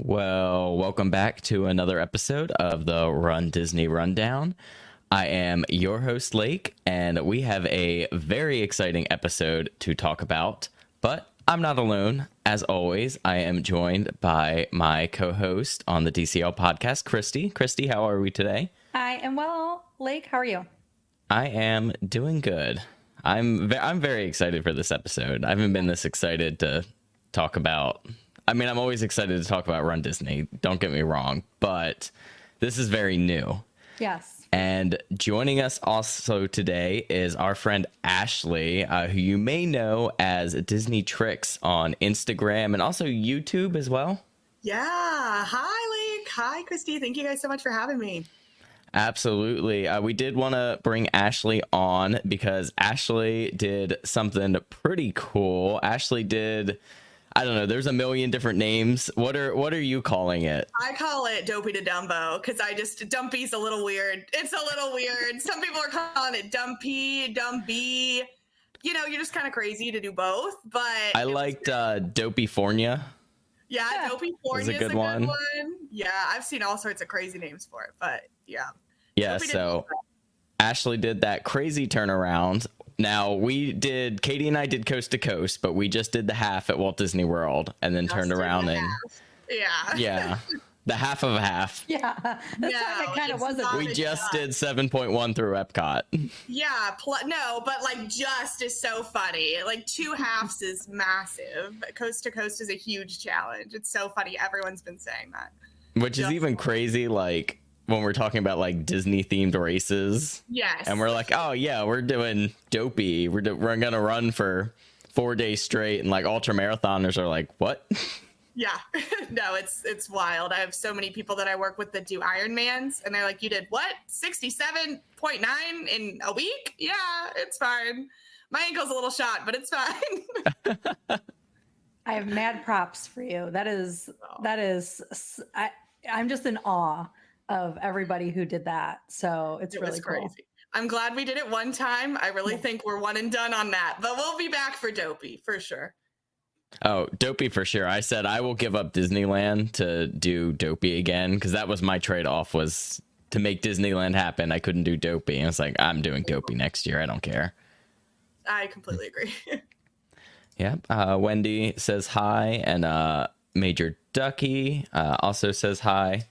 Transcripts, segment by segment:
Well, welcome back to another episode of the Run Disney Rundown. I am your host, Lake, and we have a very exciting episode to talk about, but I'm not alone. As always, I am joined by my co-host on the DCL podcast, Christy. Christy, how are we today? I am well. Lake, how are you? I am doing good. I'm very excited for this episode. I haven't been this excited to talk about... I mean, I'm always excited to talk about Run Disney, don't get me wrong, but this is very new. Yes. And joining us also today is our friend Ashley, who you may know as Disney Tricks on Instagram and also YouTube as well. Yeah. Hi, Lake. Hi, Christy. Thank you guys so much for having me. Absolutely. We did want to bring Ashley on because Ashley did something pretty cool. Ashley did... I don't know. There's a million different names. What are you calling it? I call it Dopey to Dumbo because Dumpy's a little weird. It's a little weird. Some people are calling it Dumpy, Dumpy. You know, you're just kind of crazy to do both. But I liked Dopeyfornia. Yeah, Dopeyfornia is a good one. Yeah, I've seen all sorts of crazy names for it, but yeah. Yeah, so Ashley did that crazy turnaround. Now, Katie and I did Coast to Coast, but we just did the half at Walt Disney World and then turned around and... Yeah. The half of a half. Yeah. That's what it kind of was. We just did 7.1 through Epcot. Yeah. No, but like just is so funny. Like 2 halves is massive. Coast to Coast is a huge challenge. It's so funny. Everyone's been saying that. Which is even crazy, like... when we're talking about like Disney themed races. Yes. And we're like, oh yeah, we're doing Dopey. We're going to run for 4 days straight. And like ultra marathoners are like, what? Yeah, no, it's wild. I have so many people that I work with that do Ironmans and they're like, you did what? 67.9 in a week? Yeah, it's fine. My ankle's a little shot, but it's fine. I have mad props for you. I'm just in awe of everybody who did that. So it's really cool. Crazy. I'm glad we did it one time. I really think we're one and done on that, but we'll be back for Dopey for sure. Oh, Dopey for sure. I said I will give up Disneyland to do Dopey again because that was my trade-off, was to make Disneyland happen. I couldn't do Dopey. And it's like, I'm doing Dopey next year. I don't care. I completely agree. Yeah. Wendy says hi, and Major Ducky also says hi.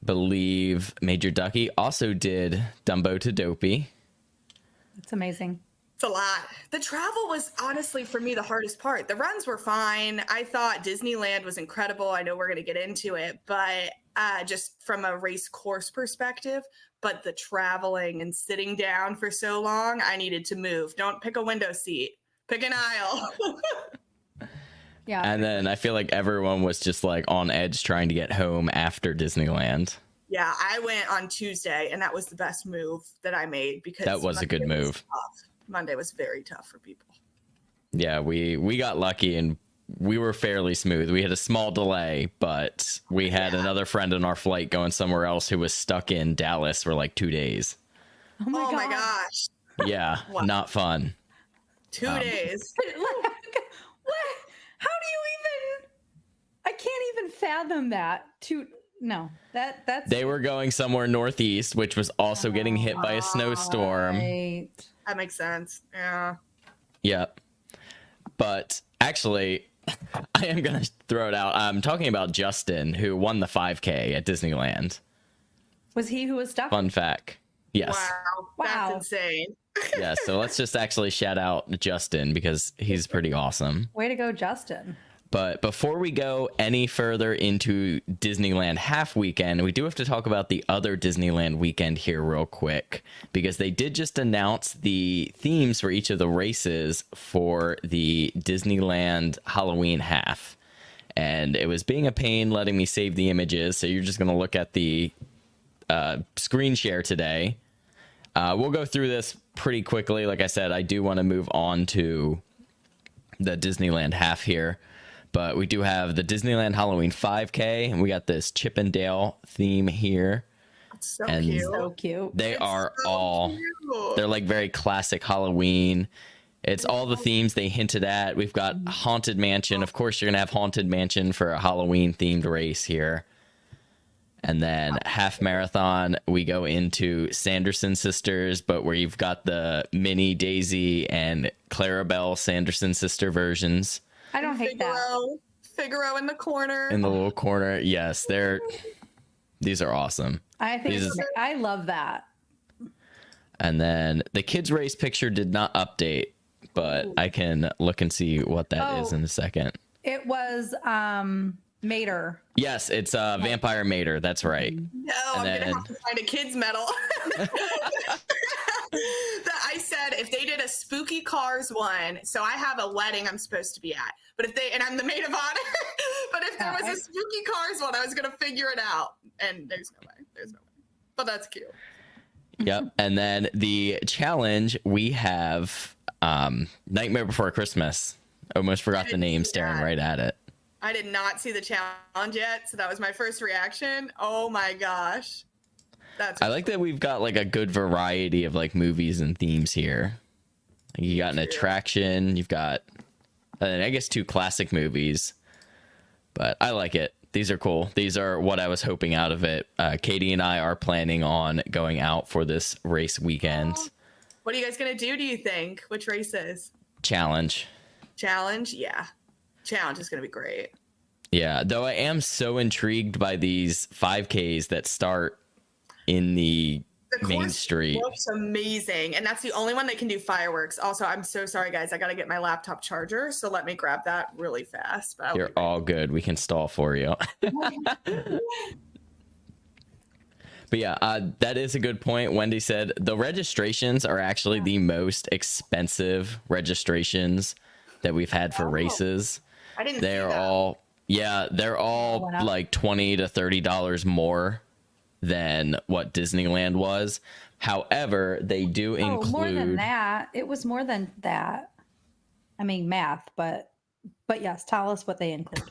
Believe Major Ducky also did Dumbo to Dopey. It's amazing. It's a lot. The travel was honestly for me the hardest part. The runs were fine. I thought Disneyland was incredible. I know we're going to get into it, but just from a race course perspective, but the traveling and sitting down for so long, I needed to move. Don't pick a window seat. Pick an aisle. Yeah. And then I feel like everyone was just like on edge trying to get home after Disneyland. Yeah, I went on Tuesday and that was the best move that I made because that was a good move. Monday was very tough for people. Yeah, we got lucky and we were fairly smooth. We had a small delay, but we had another friend on our flight going somewhere else who was stuck in Dallas for like 2 days. Oh my gosh. Yeah, not fun. 2 days. How do you even? I can't even fathom that. That's. They were going somewhere northeast, which was also getting hit by a snowstorm. Right. That makes sense. Yeah. Yep. But actually, I am gonna throw it out. I'm talking about Justin, who won the 5K at Disneyland. Was he who was stuck? Fun fact. Yes. Wow. That's insane. Yeah, so let's just actually shout out Justin because he's pretty awesome. Way to go, Justin. But before we go any further into Disneyland half weekend, we do have to talk about the other Disneyland weekend here real quick, because they did just announce the themes for each of the races for the Disneyland Halloween half. and it was being a pain letting me save the images. So you're just going to look at the screen share today. We'll go through this pretty quickly. Like I said, I do want to move on to the Disneyland half here, but we do have the Disneyland Halloween 5K, and we got this Chip and Dale theme here. So And cute. So cute. They It's are so all, cute. they're like very classic Halloween. It's all the themes they hinted at. We've got Haunted Mansion. Of course, you're going to have Haunted Mansion for a Halloween themed race here. And then half marathon, we go into Sanderson Sisters, but where you've got the Minnie, Daisy, and Clarabelle Sanderson sister versions I don't hate that. Figaro in the corner. in the little corner. Yes, these are awesome. I think These- I love that. And then the kids race picture did not update, but I can look and see what that is in a second. It was Mater. Yes, it's Vampire Mater. That's right. No, And I'm then- gonna have to find a kids medal. That I said if they did a spooky cars one, so I have a wedding I'm supposed to be at, but and I'm the maid of honor, but if there was a spooky cars one, I was gonna figure it out, and there's no way, but that's cute. Yep. And then the challenge, we have Nightmare Before Christmas. Almost forgot the name, staring right at it. I did not see the challenge yet, so that was my first reaction. Oh my gosh. I like that we've got like a good variety of like movies and themes here. You got an attraction, you've got I guess 2 classic movies, but I like it. These are cool. These are what I was hoping out of it. Katie and I are planning on going out for this race weekend. What are you guys gonna do you think? Which races? Challenge. Challenge? Yeah. Challenge is gonna be great. Yeah, though I am so intrigued by these 5Ks that start in the main course street. Looks amazing, and that's the only one that can do fireworks. Also, I'm so sorry, guys. I got to get my laptop charger, so let me grab that really fast. But You're all good. We can stall for you. But yeah, that is a good point. Wendy said the registrations are actually the most expensive registrations that we've had for races. I didn't. They're see that. all, yeah, they're all went up. like $20 to $30 more than what Disneyland was. However, they do include more than that. It was more than that. I mean, math, but yes, tell us what they include.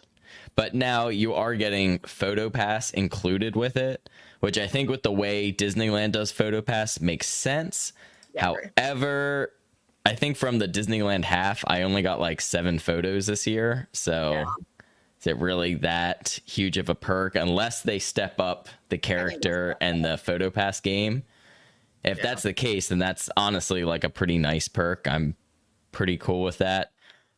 But now you are getting PhotoPass included with it, which I think with the way Disneyland does PhotoPass makes sense. Yeah, right. However, I think from the Disneyland half, I only got like 7 photos this year. So is it really that huge of a perk unless they step up the character and the PhotoPass game? If that's the case, then that's honestly like a pretty nice perk. I'm pretty cool with that.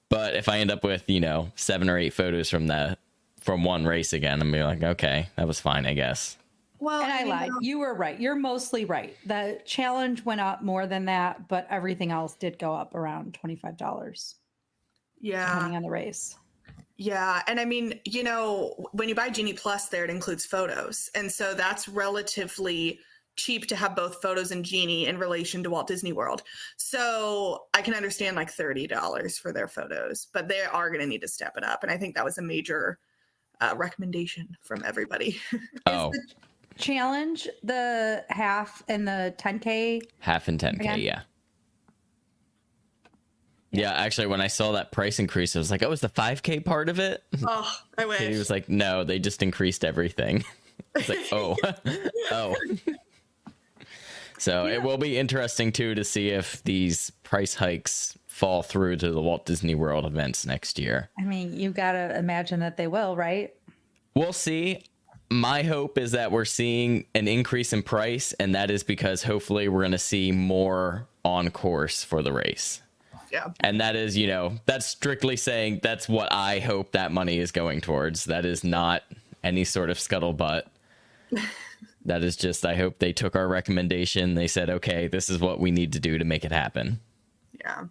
But if I end up with, 7 or 8 photos from one race again, I'm gonna be like, okay, that was fine, I guess. Well, And I lied. You were right. You're mostly right. The challenge went up more than that, but everything else did go up around $25, depending on the race. Yeah. And I mean, when you buy Genie Plus there, it includes photos. And so that's relatively cheap to have both photos and Genie in relation to Walt Disney World. So I can understand like $30 for their photos, but they are going to need to step it up. And I think that was a major recommendation from everybody. Oh, Challenge the half and the 10K. half and 10K, Again? yeah. Yeah, actually, when I saw that price increase, I was like, oh, is the 5K part of it? Oh, I wish. Katie was like, no, they just increased everything. It's like, oh, oh. So it will be interesting, too, to see if these price hikes fall through to the Walt Disney World events next year. I mean, you got to imagine that they will, right? We'll see. My hope is that we're seeing an increase in price, and that is because hopefully we're going to see more on course for the race. Yeah. And that is, that's strictly saying that's what I hope that money is going towards. That is not any sort of scuttlebutt. That is just, I hope they took our recommendation. They said, okay, this is what we need to do to make it happen. Yeah.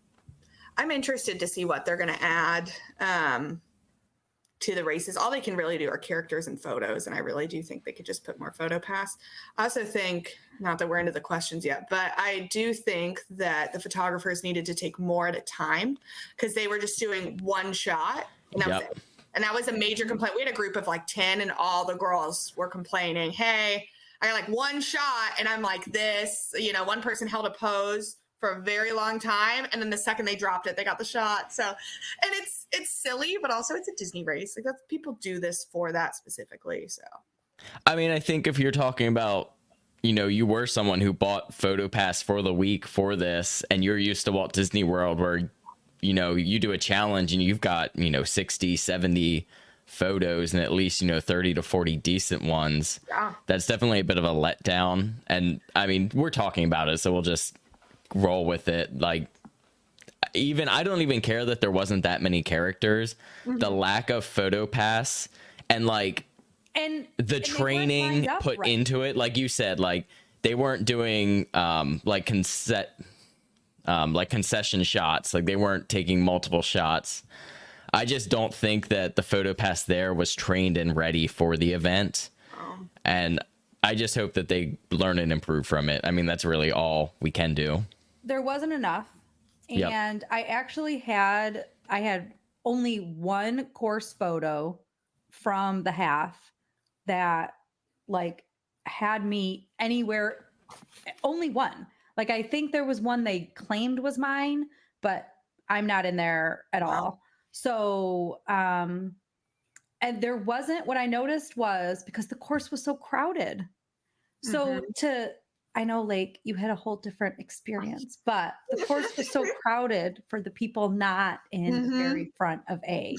I'm interested to see what they're going to add to the races. All they can really do are characters and photos. And I really do think they could just put more PhotoPass. I also think, not that we're into the questions yet, but I do think that the photographers needed to take more at a time because they were just doing one shot. And that was it. And that was a major complaint. We had a group of like 10 and all the girls were complaining, hey, I got like one shot and I'm like this, you know, one person held a pose for a very long time. And then the second they dropped it, they got the shot. So, and it's silly, but also it's a Disney race. Like that's, people do this for that specifically. So, I mean, I think if you're talking about, you know, you were someone who bought PhotoPass for the week for this, and you're used to Walt Disney World where, you know, you do a challenge and you've got, you know, 60, 70 photos and at least, you know, 30 to 40 decent ones. yeah. That's definitely a bit of a letdown. And I mean, we're talking about it, so we'll just roll with it. Like, even I don't even care that there wasn't that many characters. The lack of PhotoPass and like the training put into it, like you said, like they weren't doing like concession shots, like they weren't taking multiple shots. I just don't think that the PhotoPass there was trained and ready for the event. And I just hope that they learn and improve from it. I mean, that's really all we can do. There wasn't enough. And I actually had only one course photo from the half that like had me anywhere, only one. Like I think there was one they claimed was mine, but I'm not in there at all. So, and there wasn't, what I noticed was because the course was so crowded. So I know, like, you had a whole different experience, but the course was so crowded for the people not in the very front of A.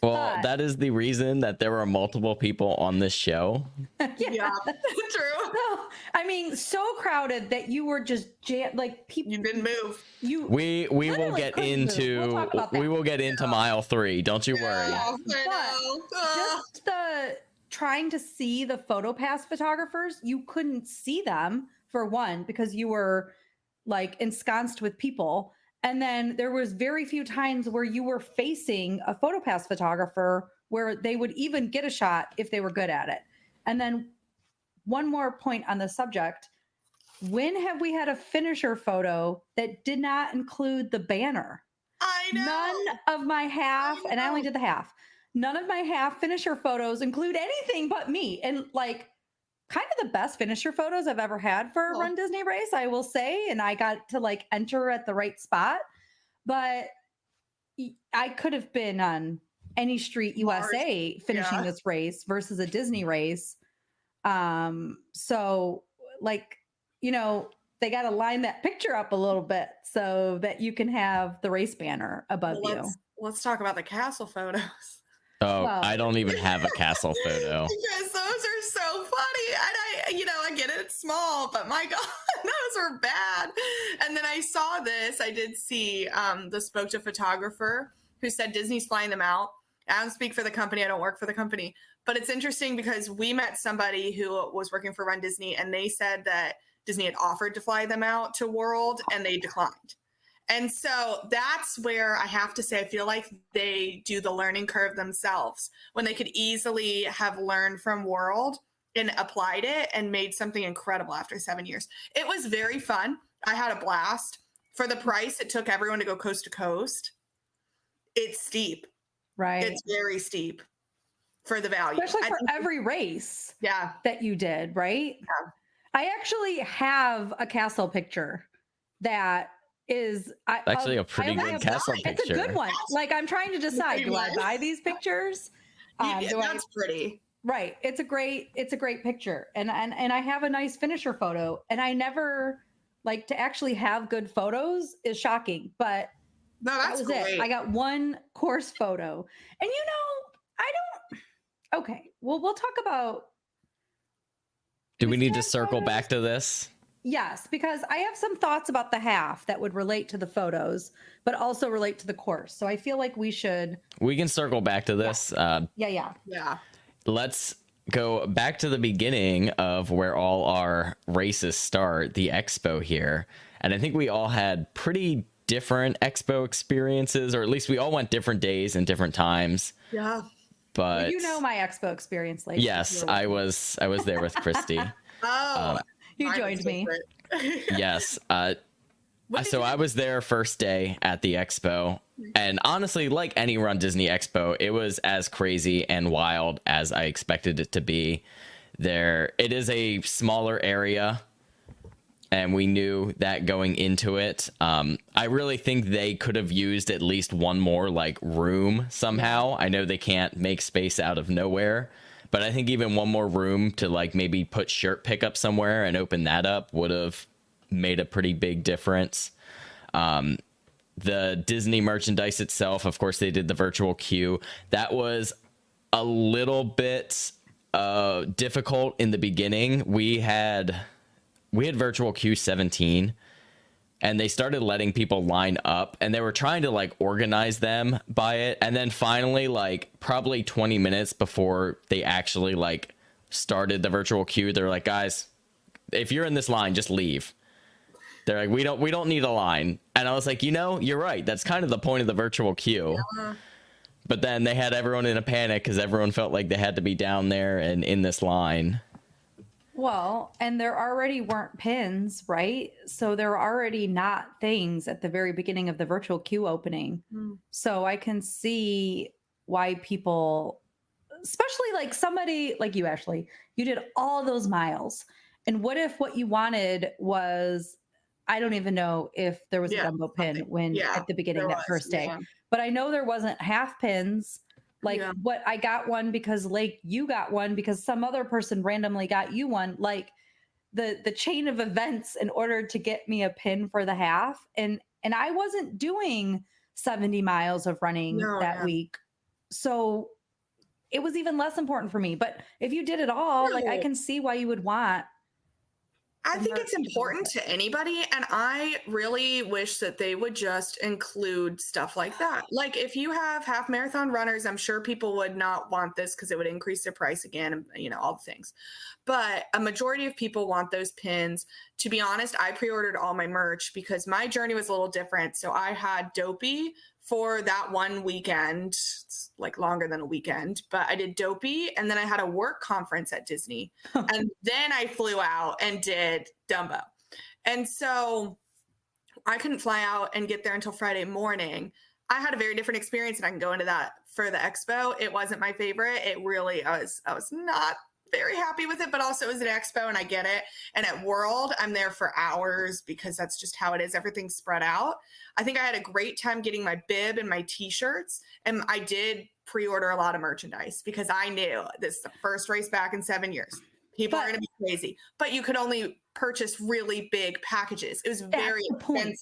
Well, that is the reason that there were multiple people on this show. Yeah, true. No, I mean, so crowded that you were just like people. You didn't move. We will get into we'll get into mile 3. Don't you worry. Just the trying to see the PhotoPass photographers, you couldn't see them. For one, because you were like ensconced with people. And then there was very few times where you were facing a PhotoPass photographer where they would even get a shot if they were good at it. And then one more point on the subject. When have we had a finisher photo that did not include the banner? I know. None of my half, and I only did the half. None of my half finisher photos include anything but me. And like, kind of the best finisher photos I've ever had for a Run Disney race, I will say. And I got to like enter at the right spot, but I could have been on any street USA finishing this race versus a Disney race. So like, you know, they got to line that picture up a little bit so that you can have the race banner above you. Let's talk about the castle photos. Oh, well, I don't even have a castle photo. Because those are so funny. And I get it, it's small, but my God, those are bad. And then I saw this, I did see the spoke to photographer who said Disney's flying them out. I don't speak for the company, I don't work for the company. But it's interesting because we met somebody who was working for Run Disney and they said that Disney had offered to fly them out to World and they declined. And so that's where I have to say, I feel like they do the learning curve themselves when they could easily have learned from World and applied it and made something incredible after 7 years. It was very fun. I had a blast. For the price it took everyone to go coast to coast, it's steep. Right. It's very steep for the value. Especially for every race that you did, right? Yeah. I actually have a castle picture that is actually a pretty good castle picture. It's a good one. Like I'm trying to decide, do I buy these pictures? That's pretty. Right. It's a great picture. And I have a nice finisher photo. And I never like to actually have good photos is shocking. But no, that's great. it. I got one course photo. And okay. Well, we'll talk about. Do we need to circle back to this? Yes, because I have some thoughts about the half that would relate to the photos, but also relate to the course. So I feel like we can circle back to this. Yeah. Let's go back to the beginning of where all our races start, the expo here. And I think we all had pretty different expo experiences, or at least we all went different days and different times. Yeah. But well, you know my expo experience, like yes, I was there with Christy. You joined me. Yes. So I was there first day at the expo. And honestly, like any Run Disney Expo, it was as crazy and wild as I expected it to be. It is a smaller area, and we knew that going into it. I really think they could have used at least one more like room somehow. I know they can't make space out of nowhere, but I think even one more room to like maybe put shirt pickup somewhere and open that up would have made a pretty big difference. The Disney merchandise itself, of course, they did the virtual queue. That was a little bit difficult in the beginning. We had virtual queue 17, and they started letting people line up, and they were trying to like organize them by it. And then finally, like probably 20 minutes before they actually like started the virtual queue, they're like, guys, if you're in this line, just leave. They're like, we don't need a line. And I was like, you're right. That's kind of the point of the virtual queue. Yeah. But then they had everyone in a panic because everyone felt like they had to be down there and in this line. Well, and there already weren't pins, right? So there were already not things at the very beginning of the virtual queue opening. So I can see why people, especially like somebody like you, Ashley, you did all those miles. And what if what you wanted was, I don't even know if there was a Dumbo pin at the beginning that first day, but I know there wasn't half pins. Like what I got one because Lake, you got one because some other person randomly got you one. Like the chain of events in order to get me a pin for the half. And I wasn't doing 70 miles of running that week. So it was even less important for me. But if you did it all, like I can see why you would want. I think it's important to anybody, and I really wish that they would just include stuff like that. Like if you have half marathon runners, I'm sure people would not want this because it would increase their price again, and all the things. But a majority of people want those pins. To be honest, I pre-ordered all my merch because my journey was a little different. So I had Dopey for that one weekend. It's like longer than a weekend, but I did Dopey, and then I had a work conference at Disney. And then I flew out and did Dumbo. And so I couldn't fly out and get there until Friday morning. I had a very different experience, and I can go into that for the expo. It wasn't my favorite. It really, I was not very happy with it, but also it was an expo and I get it. And at World, I'm there for hours because that's just how it is. Everything's spread out. I think I had a great time getting my bib and my t-shirts, and I did pre-order a lot of merchandise because I knew this is the first race back in 7 years. People are going to be crazy, but you could only purchase really big packages. It was very expensive.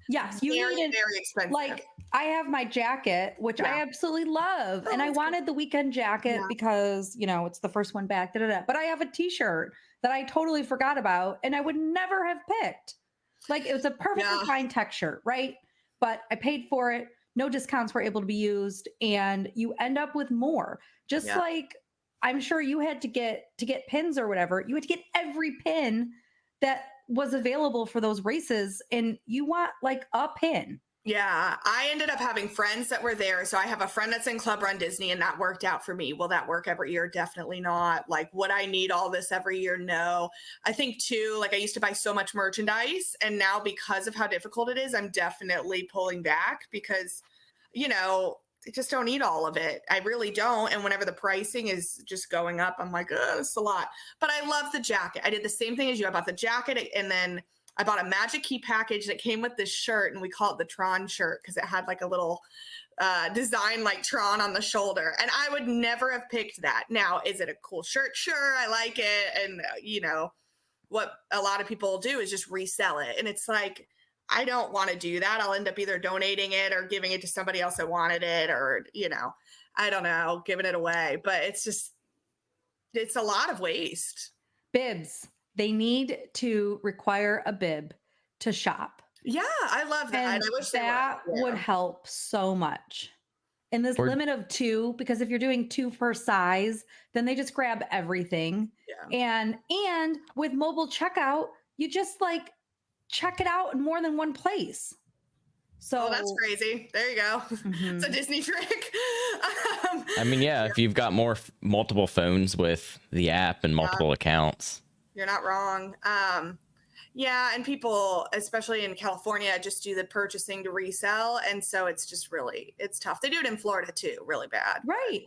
Yes, you needed very expensive. Like I have my jacket, which I absolutely love, and I wanted the weekend jacket because it's the first one back. But I have a T-shirt that I totally forgot about, and I would never have picked. Like it was a perfectly fine tech shirt, right? But I paid for it. No discounts were able to be used, and you end up with more. Just like I'm sure you had to get pins or whatever. You had to get every pin that was available for those races, and you want like a pin. Yeah, I ended up having friends that were there. So I have a friend that's in Club Run Disney, and that worked out for me. Will that work every year? Definitely not. Like, would I need all this every year? No. I think too, like I used to buy so much merchandise, and now because of how difficult it is, I'm definitely pulling back because, I just don't need all of it. I really don't. And whenever the pricing is just going up, I'm like, oh, it's a lot. But I love the jacket. I did the same thing as you. I bought the jacket, and then I bought a Magic Key package that came with this shirt, and we call it the Tron shirt because it had like a little design like Tron on the shoulder. And I would never have picked that. Now, is it a cool shirt? Sure, I like it. And, what a lot of people do is just resell it. And it's like, I don't want to do that. I'll end up either donating it or giving it to somebody else that wanted it or, I don't know, giving it away. But it's a lot of waste. Bibs. They need to require a bib to shop. Yeah, I love that. And I wish that would help so much. In this limit of 2, because if you're doing 2 per size, then they just grab everything. Yeah. And with mobile checkout, you just like check it out in more than one place. So that's crazy. There you go. It's a Disney trick. If you've got multiple phones with the app and multiple accounts. You're not wrong. Yeah, and people, especially in California, just do the purchasing to resell, and so it's just it's tough. They do it in Florida too, really bad. Right.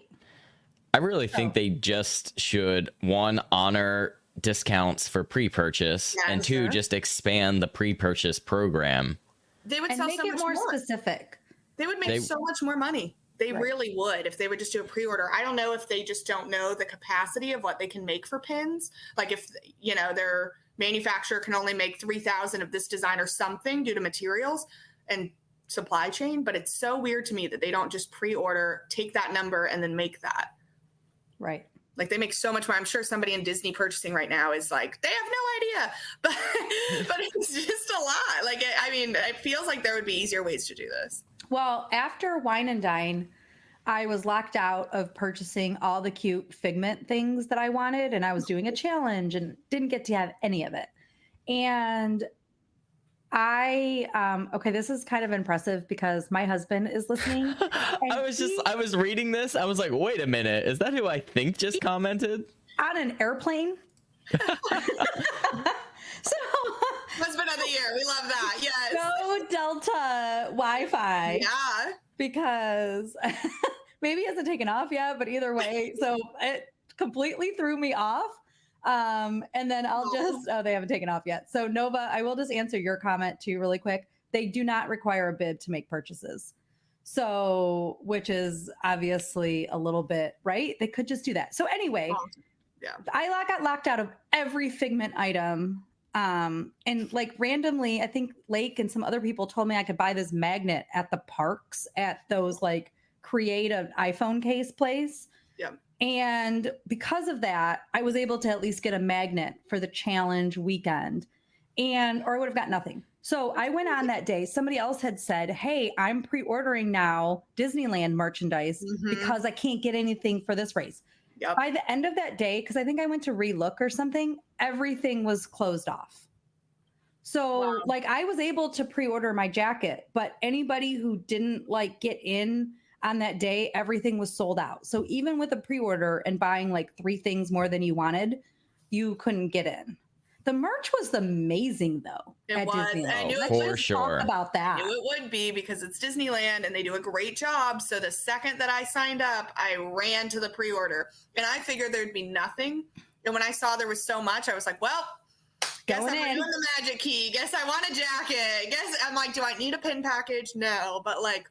I really think they just should, one, honor discounts for pre-purchase, and two, just expand the pre-purchase program. They would And sell make so it much more more. specific. They would make so much more money. They really would if they would just do a pre-order. I don't know if they just don't know the capacity of what they can make for pins. Like if, you know, their manufacturer can only make 3,000 of this design or something due to materials and supply chain. But it's so weird to me that they don't just pre-order, take that number, and then make that. Right. Like they make so much more. I'm sure somebody in Disney purchasing right now is like, they have no idea, but it's just a lot. Like, I mean, it feels like there would be easier ways to do this. Well, after Wine and Dine, I was locked out of purchasing all the cute Figment things that I wanted, and I was doing a challenge and didn't get to have any of it. And okay, this is kind of impressive because my husband is listening. I was reading this. I was like, wait a minute. Is that who I think just commented? On an airplane. So Husband of the year. We love that. Yes. Go Delta Wi-Fi. Yeah. Because maybe it hasn't taken off yet, but either way, so it completely threw me off. And then they haven't taken off yet. So Nova, I will just answer your comment too really quick. They do not require a bib to make purchases. So, which is obviously a little bit, right? They could just do that. So anyway, I got locked out of every Figment item. And like randomly, I think Lake and some other people told me I could buy this magnet at the parks at those like create an iPhone case place. Yeah. And because of that, I was able to at least get a magnet for the challenge weekend or I would have got nothing. So I went on that day. Somebody else had said, hey, I'm pre-ordering now Disneyland merchandise because I can't get anything for this race. Yep. By the end of that day, because I think I went to relook or something, everything was closed off. So like I was able to pre-order my jacket, but anybody who didn't like get in on that day, everything was sold out. So even with a pre-order and buying like 3 things more than you wanted, you couldn't get in. The merch was amazing though. It was. Disneyland. I knew it for sure. Talk about that. I knew it would be because it's Disneyland and they do a great job. So the second that I signed up, I ran to the pre-order and I figured there'd be nothing. And when I saw there was so much, I was like, well, guess I'm doing the magic key. Guess I want a jacket. Guess I'm like, do I need a pin package? No, but like,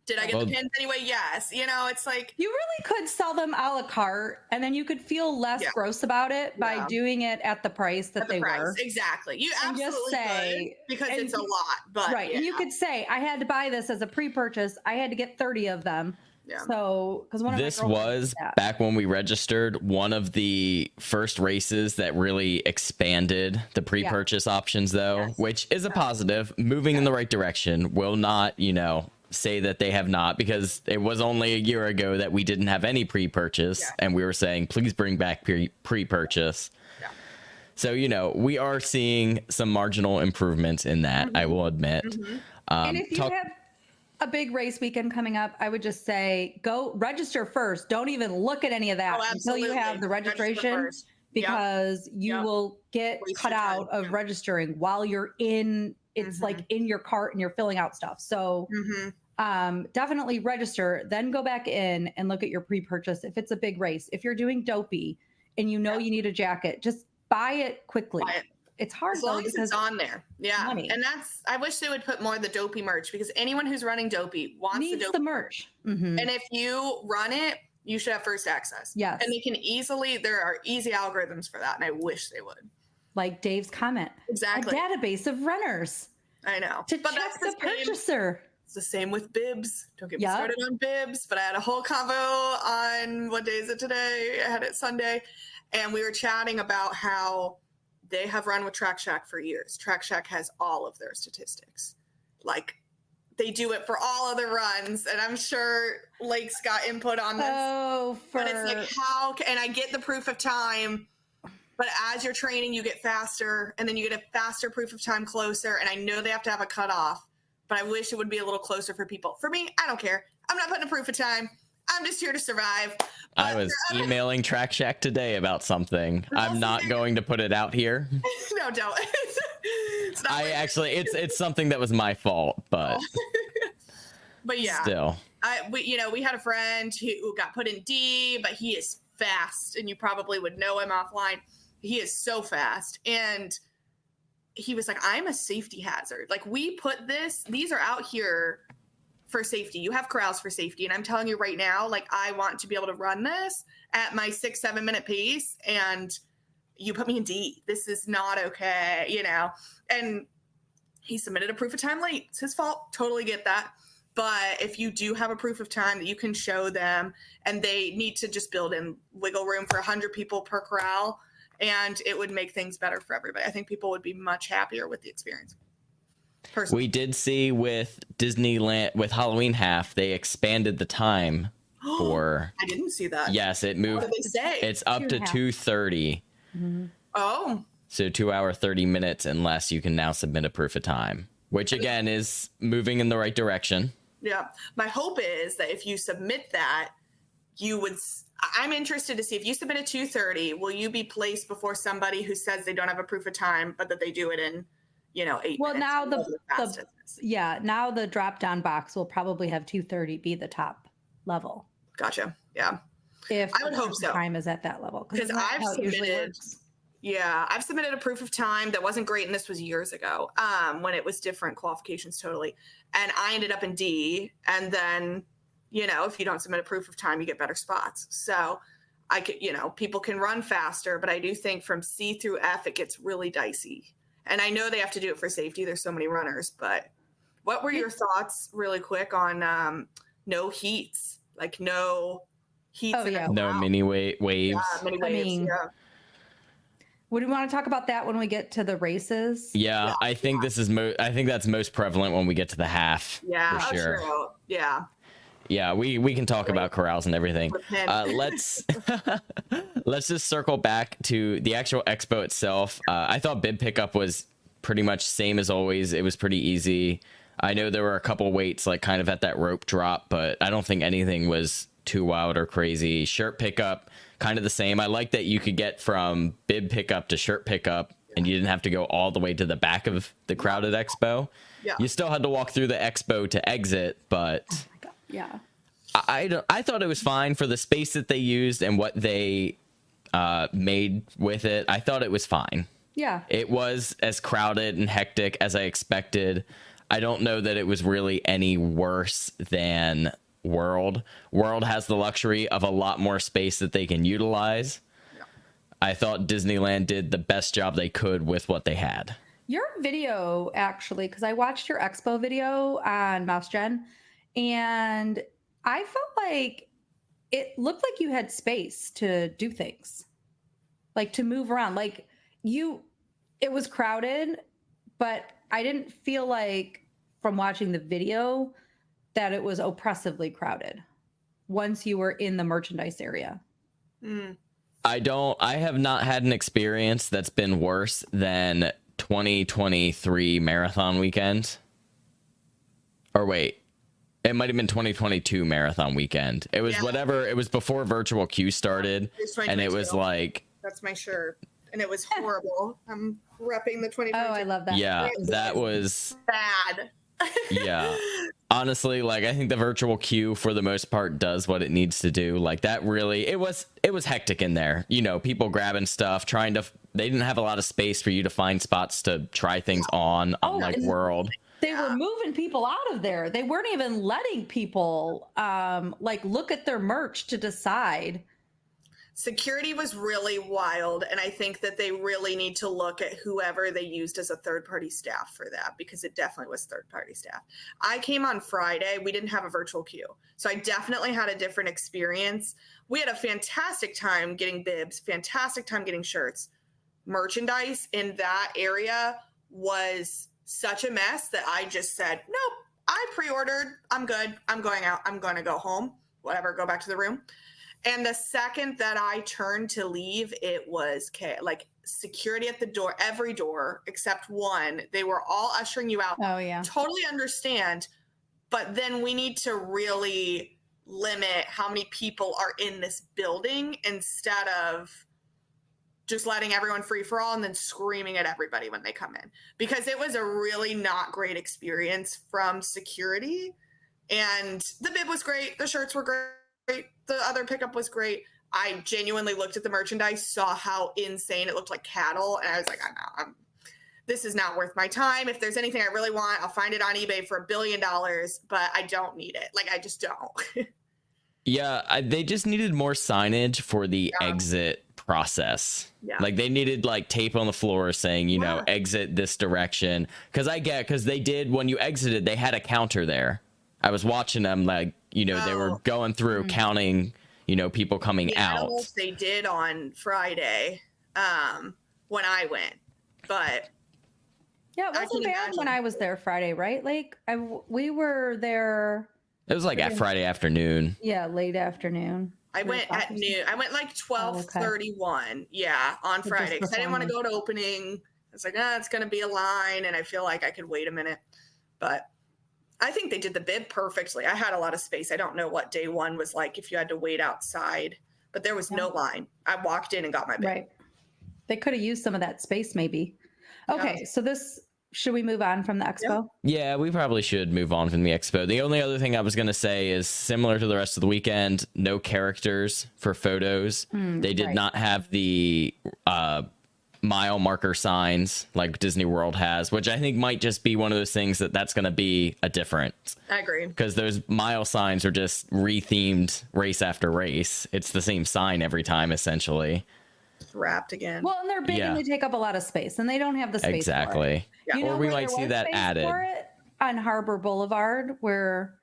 did I get the pins anyway? Yes. You know, it's like you really could sell them a la carte and then you could feel less gross about it by doing it at the price that they were. Exactly. You absolutely could because it's a lot. But and you could say, I had to buy this as a pre-purchase. I had to get 30 of them. Yeah. So, because this was back when we registered, one of the first races that really expanded the pre-purchase options, though, which is a positive, moving in the right direction. Will not, say that they have not, because it was only a year ago that we didn't have any pre-purchase and we were saying, please bring back pre-purchase. Yeah. So, we are seeing some marginal improvements in that, I will admit. And if you have a big race weekend coming up, I would just say go register first. Don't even look at any of that until you have the registration, because you will get cut out of registering while you're in. It's like in your cart and you're filling out stuff. So definitely register, then go back in and look at your pre-purchase. If it's a big race, if you're doing Dopey and you need a jacket, just buy it quickly. It's hard as long as it's on there. Yeah. Money. And I wish they would put more of the Dopey merch, because anyone who's running Dopey needs the merch. And if you run it, you should have first access. Yes. And there are easy algorithms for that. And I wish they would. Like Dave's comment. Exactly. A database of runners. I know. But check the purchaser. It's the same with bibs. Don't get me started on bibs, but I had a whole convo on, what day is it today? I had it Sunday. And we were chatting about how they have run with Track Shack for years. Track Shack has all of their statistics. Like, they do it for all of the runs. And I'm sure Lake's got input on this. But it's like, and I get the proof of time. But as you're training, you get faster, and then you get a faster proof of time closer. And I know they have to have a cutoff, but I wish it would be a little closer for people. For me, I don't care. I'm not putting a proof of time. I'm just here to survive. I was emailing Track Shack today about something. I'm not going to put it out here. No, don't. It's something that was my fault, but but yeah, still, we had a friend who got put in D, but he is fast, and you probably would know him offline. He is so fast, and he was like, I'm a safety hazard. Like, we put these are out here for safety. You have corrals for safety. And I'm telling you right now, like, I want to be able to run this at my 6-7 minute pace. And you put me in D. This is not okay, And he submitted a proof of time late. It's his fault. Totally get that. But if you do have a proof of time that you can show them, and they need to just build in wiggle room for 100 people per corral, and it would make things better for everybody. I think people would be much happier with the experience. Personally. We did see with Disneyland, with Halloween Half, they expanded the time for... I didn't see that. Yes, it moved. What did they say? It's up to 2:30. Mm-hmm. Oh. So 2 hour, 30 minutes, unless you can now submit a proof of time, which again is moving in the right direction. Yeah. My hope is that if you submit that, you would... I'm interested to see if you submit at 2:30, will you be placed before somebody who says they don't have a proof of time, but that they do it in, 8 well, minutes? Now the drop down box will probably have 2:30 be the top level. Gotcha. Yeah. If I would hope so. Time is at that level, because I've submitted a proof of time that wasn't great, and this was years ago, when it was different qualifications totally, and I ended up in D, and then. If you don't submit a proof of time, you get better spots. So I could, people can run faster, but I do think from C through F, it gets really dicey. And I know they have to do it for safety. There's so many runners, but what were your thoughts really quick on no heats? Like no heats. No mini waves. Yeah, mini waves. Would we want to talk about that when we get to the races? Yeah. I think this is I think that's most prevalent when we get to the half. Yeah, for sure. True. Yeah. Yeah, we can talk about corrals and everything. Let's just circle back to the actual expo itself. I thought bib pickup was pretty much same as always. It was pretty easy. I know there were a couple weights like kind of at that rope drop, but I don't think anything was too wild or crazy. Shirt pickup, kind of the same. I like that you could get from bib pickup to shirt pickup, and you didn't have to go all the way to the back of the crowded expo. Yeah. You still had to walk through the expo to exit, but... Yeah, I thought it was fine for the space that they used and what they made with it. I thought it was fine. Yeah, it was as crowded and hectic as I expected. I don't know that it was really any worse than World. World has the luxury of a lot more space that they can utilize. Yeah. I thought Disneyland did the best job they could with what they had. Your video, actually, because I watched your expo video on Mouse Gen. And I felt like it looked like you had space to do things, like to move around. Like it was crowded, but I didn't feel like from watching the video that it was oppressively crowded once you were in the merchandise area. Mm. I have not had an experience that's been worse than 2023 marathon weekend. Or wait. It might have been 2022 marathon weekend. It was whatever. It was before virtual queue started, and it was like... That's my shirt, and it was horrible. I'm repping the 2022. Oh, I love that. Yeah, that was... bad. Yeah. Honestly, like, I think the virtual queue, for the most part, does what it needs to do. Like, that really... It was hectic in there. People grabbing stuff, trying to... They didn't have a lot of space for you to find spots to try things on World. They were moving people out of there. They weren't even letting people look at their merch to decide. Security was really wild, and I think that they really need to look at whoever they used as a third-party staff for that, because it definitely was third-party staff. I came on Friday. We didn't have a virtual queue, so I definitely had a different experience. We had a fantastic time getting bibs, fantastic time getting shirts. Merchandise in that area was such a mess that I just said, nope, I pre-ordered. I'm good. I'm going out. I'm going to go home. Whatever, go back to the room. And the second that I turned to leave, it was like security at the door, every door except one. They were all ushering you out. Oh, yeah. Totally understand. But then we need to really limit how many people are in this building instead of just letting everyone free for all and then screaming at everybody when they come in, because it was a really not great experience from security. And the bib was great. The shirts were great. The other pickup was great. I genuinely looked at the merchandise, saw how insane it looked like cattle. And I was like, this is not worth my time. If there's anything I really want, I'll find it on eBay for $1 billion, but I don't need it. Like, I just don't. Yeah, they just needed more signage for the exit process. Yeah. Like, they needed like tape on the floor saying, you know, exit this direction. Because they did, when you exited, they had a counter there. I was watching them, like, you know, they were going through counting, you know, people coming out. They did on Friday when I went, but yeah, it wasn't bad when I was there Friday, right? Like we were there. It was like at Friday afternoon. Yeah, late afternoon. I went at noon. I went like 12:31. Yeah, on Friday, because I didn't want to go to opening. I was like, it's going to be a line, and I feel like I could wait a minute. But I think they did the bib perfectly. I had a lot of space. I don't know what day one was like if you had to wait outside, but there was no line. I walked in and got my bib. Right. They could have used some of that space maybe. Okay, so should we move on from the expo? Yeah, we probably should move on from the expo. The only other thing I was going to say is similar to the rest of the weekend, no characters for photos. They did not have the mile marker signs like Disney World has, which I think might just be one of those things that's going to be a difference. I agree. Because those mile signs are just rethemed race after race. It's the same sign every time, essentially. Wrapped again. Well, and they're big and they take up a lot of space, and they don't have the space exactly. For it. Or we might see that added for it? On Harbor Boulevard, where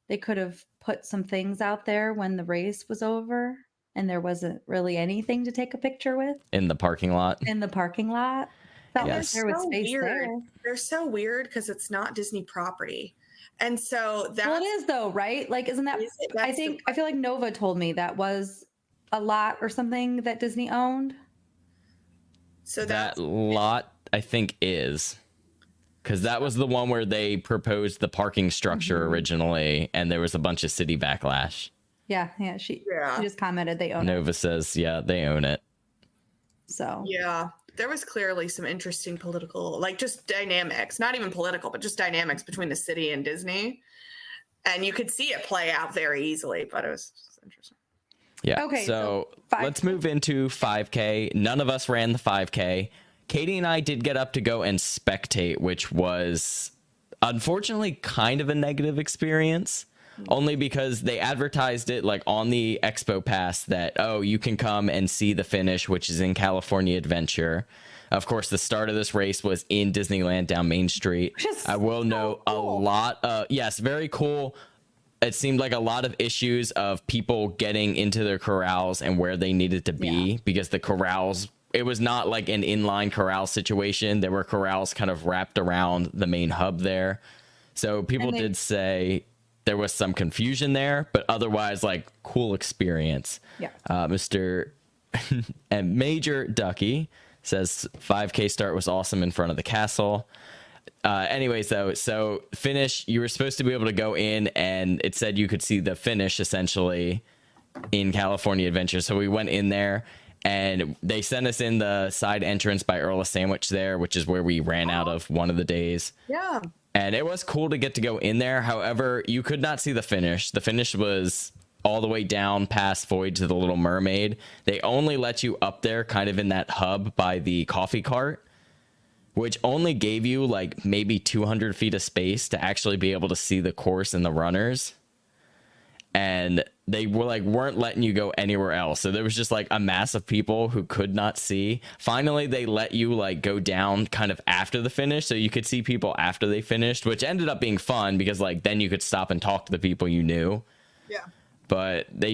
they could have put some things out there when the race was over, and there wasn't really anything to take a picture with in the parking lot. Felt like there was space there. They're so weird because it's not Disney property, and so that it is though, right? Like, isn't that? I feel like Nova told me that was a lot or something that Disney owned. So that lot, I think, is because that was the one where they proposed the parking structure originally, and there was a bunch of city backlash. Yeah. She just commented they own it. Nova says, yeah, they own it. So yeah, there was clearly some interesting political, like just dynamics, not even political, but just dynamics between the city and Disney, and you could see it play out very easily. But it was interesting. Yeah. Okay. So let's move into 5K. None of us ran the 5K. Katie and I did get up to go and spectate, which was unfortunately kind of a negative experience, only because they advertised it like on the Expo Pass that, oh, you can come and see the finish, which is in California Adventure. Of course, the start of this race was in Disneyland down Main Street. I will note a lot of, yes, very cool. It seemed like a lot of issues of people getting into their corrals and where they needed to be because the corrals, it was not like an inline corral situation. There were corrals kind of wrapped around the main hub there. So people did say there was some confusion there, but otherwise like cool experience. Yeah. Mr. and Major Ducky says 5K start was awesome in front of the castle. Anyways, though, so finish, you were supposed to be able to go in and it said you could see the finish essentially in California Adventure. So we went in there and they sent us in the side entrance by Earl of Sandwich there, which is where we ran out of one of the days. Yeah. And it was cool to get to go in there. However, you could not see the finish. The finish was all the way down past Voyage to the Little Mermaid. They only let you up there kind of in that hub by the coffee cart, which only gave you like maybe 200 feet of space to actually be able to see the course and the runners. And they were like, weren't letting you go anywhere else. So there was just like a mass of people who could not see. Finally, they let you like go down kind of after the finish. So you could see people after they finished, which ended up being fun because like then you could stop and talk to the people you knew. Yeah. But they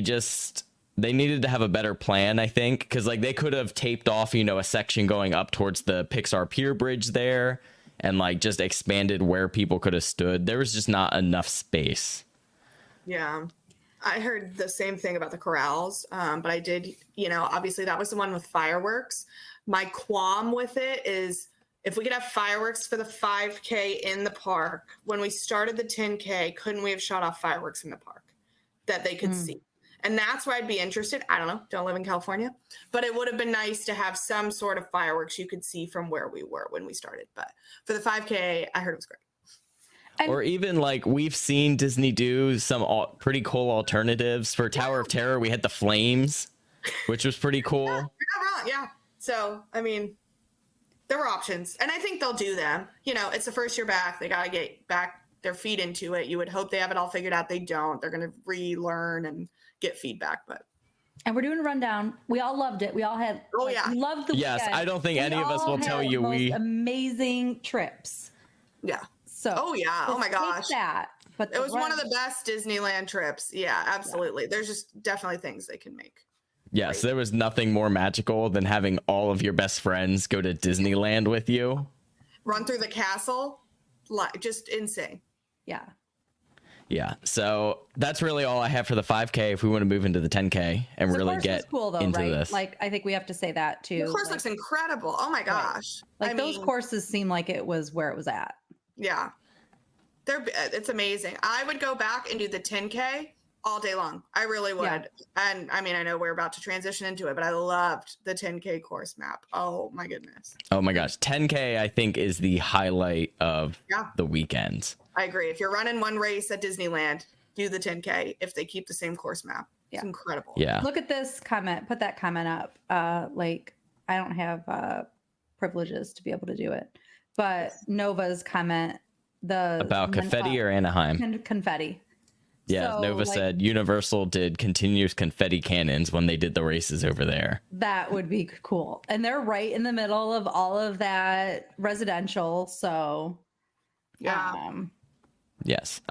needed to have a better plan, I think, because like they could have taped off, you know, a section going up towards the Pixar Pier Bridge there and like just expanded where people could have stood. There was just not enough space. Yeah, I heard the same thing about the corrals, but I did, you know, obviously that was the one with fireworks. My qualm with it is if we could have fireworks for the 5K in the park, when we started the 10K, couldn't we have shot off fireworks in the park that they could see? And that's why I'd be interested. I don't know. Don't live in California. But it would have been nice to have some sort of fireworks you could see from where we were when we started. But for the 5K, I heard it was great. Or even like we've seen Disney do some pretty cool alternatives. For Tower of Terror, we had the flames, which was pretty cool. Yeah, you're not wrong. Yeah. So, I mean, there were options. And I think they'll do them. You know, it's the first year back. They got to get back their feet into it. You would hope they have it all figured out. They don't. They're going to relearn and get feedback. And we're doing a rundown. We all loved it. We all had. Oh, like, yeah. We loved the Yes, weekend. I don't think any of us will tell you we amazing trips. Yeah. So. Oh yeah. Oh my gosh. That. But it was one of the best Disneyland trips. Yeah, absolutely. Yeah. There's just definitely things they can make. Yes, there was nothing more magical than having all of your best friends go to Disneyland with you. Run through the castle. Just insane. Yeah. Yeah. So that's really all I have for the 5K if we want to move into the 10K and the really get cool, though, into right? this. Like, I think we have to say that too. The course looks incredible. Oh my gosh. Right. Like those courses seem like it was where it was at. Yeah. It's amazing. I would go back and do the 10K all day long. I really would. Yeah. And I mean, I know we're about to transition into it, but I loved the 10K course map. Oh my goodness. Oh my gosh. 10K, I think, is the highlight of the weekends. I agree. If you're running one race at Disneyland, do the 10K if they keep the same course map. It's incredible. Yeah. Look at this comment. Put that comment up. Like, I don't have privileges to be able to do it. But Nova's comment, about confetti or Anaheim? Confetti. Yeah, so, Nova said Universal did continuous confetti cannons when they did the races over there. That would be cool. And they're right in the middle of all of that residential. So, yes.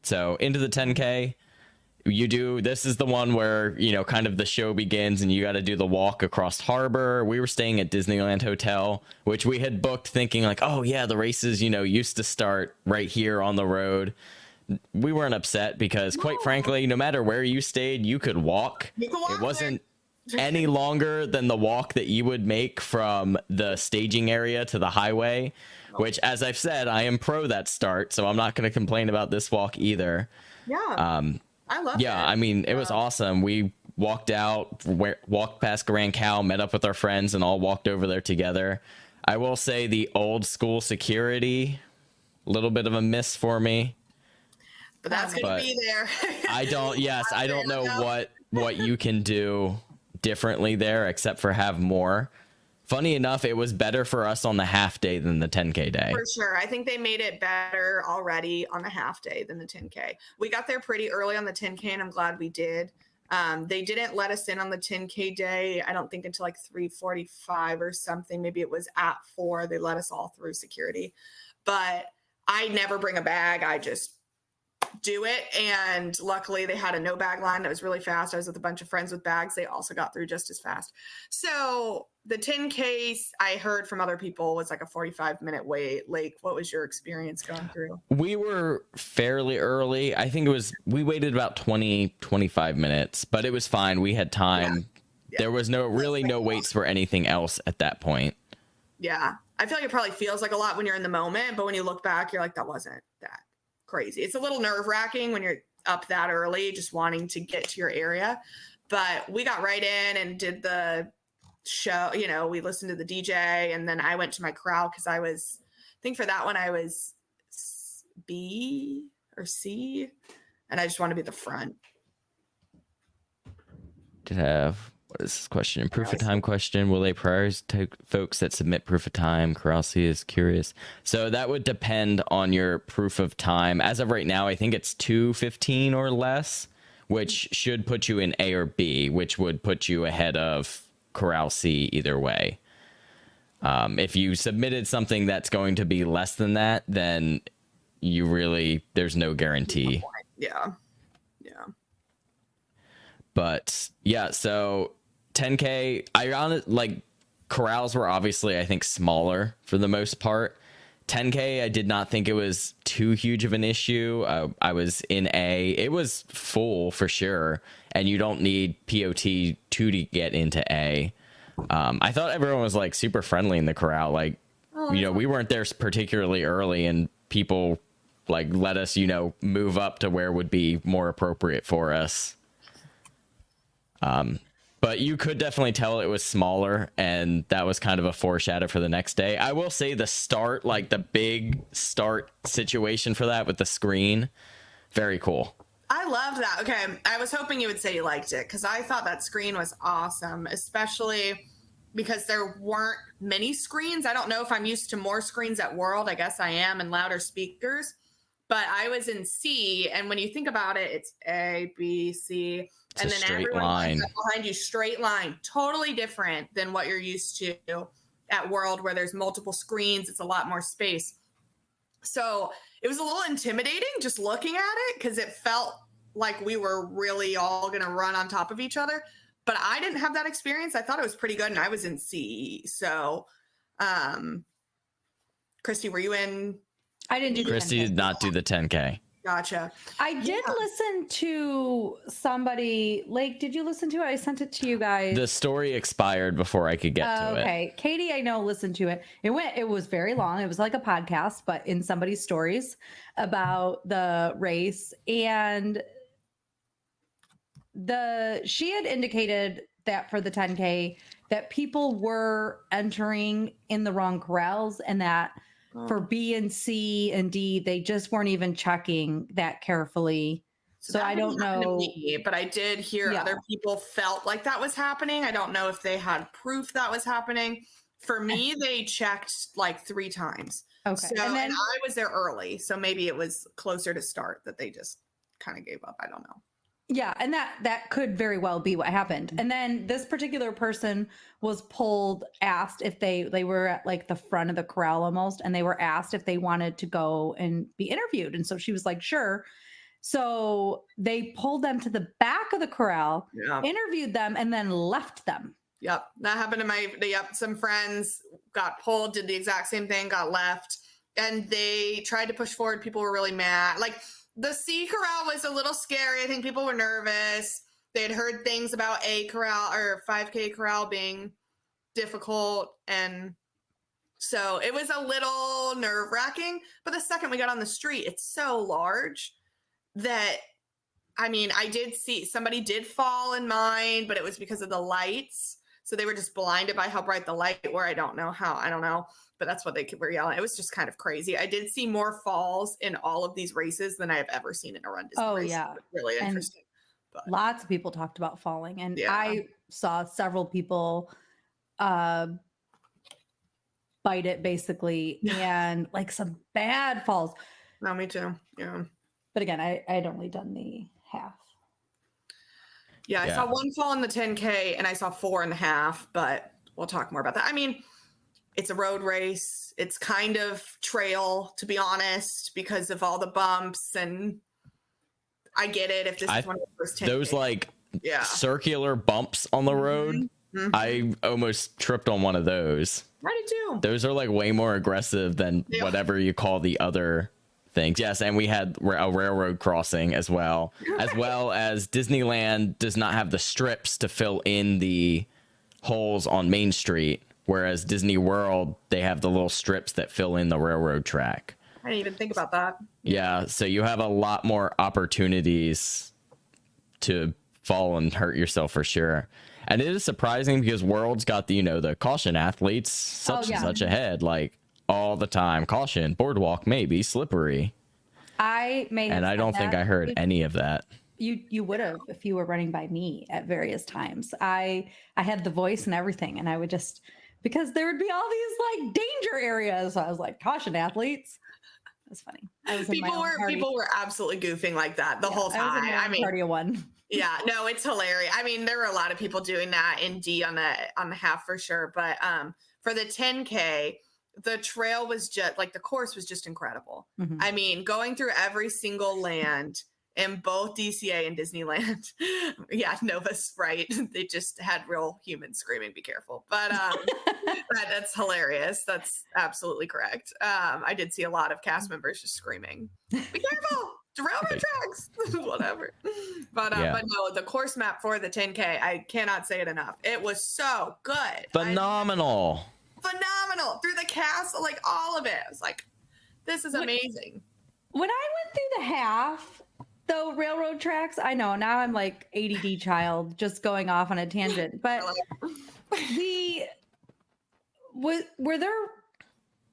So into the 10K, this is the one where, you know, kind of the show begins and you got to do the walk across harbor. We were staying at Disneyland Hotel, which we had booked thinking like, oh yeah, the races, you know, used to start right here on the road. We weren't upset because quite frankly, no matter where you stayed, you could walk. It wasn't any longer than the walk that you would make from the staging area to the highway, which, as I've said, I am pro that start. So I'm not going to complain about this walk either. Yeah. I love it. Yeah, I mean, it was awesome. We walked past Grand Cal, met up with our friends, and all walked over there together. I will say the old school security, a little bit of a miss for me. But that's going to be there. I don't know what you can do differently there except for have more. Funny enough, it was better for us on the half day than the 10K day. For sure. I think they made it better already on the half day than the 10K. We got there pretty early on the 10K, and I'm glad we did. They didn't let us in on the 10K day, I don't think, until like 3:45 or something. Maybe it was at 4. They let us all through security. But I never bring a bag. I just do it. And luckily they had a no bag line that was really fast. I was with a bunch of friends with bags. They also got through just as fast. So the 10K, I heard from other people, was like a 45-minute wait. Like, what was your experience going through? We were fairly early. I think we waited about 25 minutes, but it was fine. We had time. Yeah. There was no waits for anything else at that point. Yeah. I feel like it probably feels like a lot when you're in the moment, but when you look back, you're like, that wasn't that crazy. It's a little nerve-wracking when you're up that early, just wanting to get to your area. But we got right in and did the show. You know, we listened to the DJ, and then I went to my corral because I think for that one I was B or C, and I just want to be at the front. Did have, what is this question? Proof of time question. Will they prioritize folks that submit proof of time? Corralcy is curious. So that would depend on your proof of time. As of right now, I think it's 2:15 or less, which should put you in A or B, which would put you ahead of Corral C either way. If you submitted something that's going to be less than that, then there's no guarantee. Yeah. But yeah, so 10K, corrals were obviously, I think, smaller for the most part. 10K, I did not think it was too huge of an issue. I was in A. It was full for sure, and you don't need POT 2 to get into A. I thought everyone was like super friendly in the corral. Like, we weren't there particularly early, and people like let us, move up to where would be more appropriate for us. But you could definitely tell it was smaller, and that was kind of a foreshadow for the next day. I will say the start, like the big start situation for that with the screen, very cool. I loved that. Okay, I was hoping you would say you liked it because I thought that screen was awesome, especially because there weren't many screens. I don't know if I'm used to more screens at World. I guess I am, and louder speakers. But I was in C, and when you think about it, it's A, B, C, and then everyone lines up behind you, straight line, totally different than what you're used to at World, where there's multiple screens. It's a lot more space. So it was a little intimidating just looking at it because it felt like we were really all going to run on top of each other. But I didn't have that experience. I thought it was pretty good, and I was in C. So, Christy, were you in? I didn't do the Christy 10K. did not do the 10K. Gotcha. I did listen to somebody. Lake, did you listen to it? I sent it to you guys. The story expired before I could get to it. Okay. Katie, I know, listened to it. It was very long. It was like a podcast, but in somebody's stories about the race. And she had indicated that for the 10K that people were entering in the wrong corrals, and that for B and C and D, they just weren't even checking that carefully. So I don't know. But I did hear other people felt like that was happening. I don't know if they had proof that was happening. For me, they checked like 3 times. Okay. So, and I was there early. So maybe it was closer to start that they just kind of gave up. I don't know. Yeah, and that could very well be what happened. And then this particular person was asked if they were at like the front of the corral almost, and they were asked if they wanted to go and be interviewed. And so she was like, sure. So they pulled them to the back of the corral, interviewed them, and then left them. Yep, that happened to some friends got pulled, did the exact same thing, got left, and they tried to push forward. People were really mad. Like, the C corral was a little scary. I think people were nervous. They had heard things about A corral or 5K corral being difficult. And so it was a little nerve wracking. But the second we got on the street, it's so large that, I mean, I did see somebody did fall in mine, but it was because of the lights. So they were just blinded by how bright the light were. I don't know. But that's what they were yelling. It was just kind of crazy. I did see more falls in all of these races than I have ever seen in a RunDisney race. Yeah. Really interesting. But lots of people talked about falling. And I saw several people bite it, basically. And like some bad falls. No, me too. Yeah. But again, I'd only done the half. Yeah, I saw 1 fall in the 10K and I saw 4 in the half, but we'll talk more about that. I mean, it's a road race. It's kind of trail, to be honest, because of all the bumps. And I get it if this is one of the first 10K. Those like circular bumps on the road, I almost tripped on one of those. I did too. Those are like way more aggressive than whatever you call the other things. Yes, and we had a railroad crossing as well as Disneyland does not have the strips to fill in the holes on Main Street, whereas Disney World, they have the little strips that fill in the railroad track. I didn't even think about that. Yeah, so you have a lot more opportunities to fall and hurt yourself for sure. And it is surprising because World's got the caution athletes such and such ahead, like all the time. Caution, boardwalk, maybe slippery. I don't think I heard any of that. You would have if you were running by me at various times. I had the voice and everything, and I would just, because there would be all these like danger areas. So I was like, caution athletes. That's funny. People were absolutely goofing like that the whole time. I mean, party of one. Yeah, no, it's hilarious. I mean, there were a lot of people doing that in D on the half for sure. But for the 10K, the trail was just like the course was just incredible. Mm-hmm. I mean, going through every single land in both DCA and Disneyland. Yeah, Nova's right. They just had real humans screaming, be careful. But that's hilarious. That's absolutely correct. I did see a lot of cast members just screaming, be careful, railroad tracks, whatever. But no, the course map for the 10K, I cannot say it enough. It was so good. Phenomenal. Through the castle, like all of it. I was like, this is amazing. When I went through the half, though, railroad tracks? I know, now I'm like ADD child just going off on a tangent, but were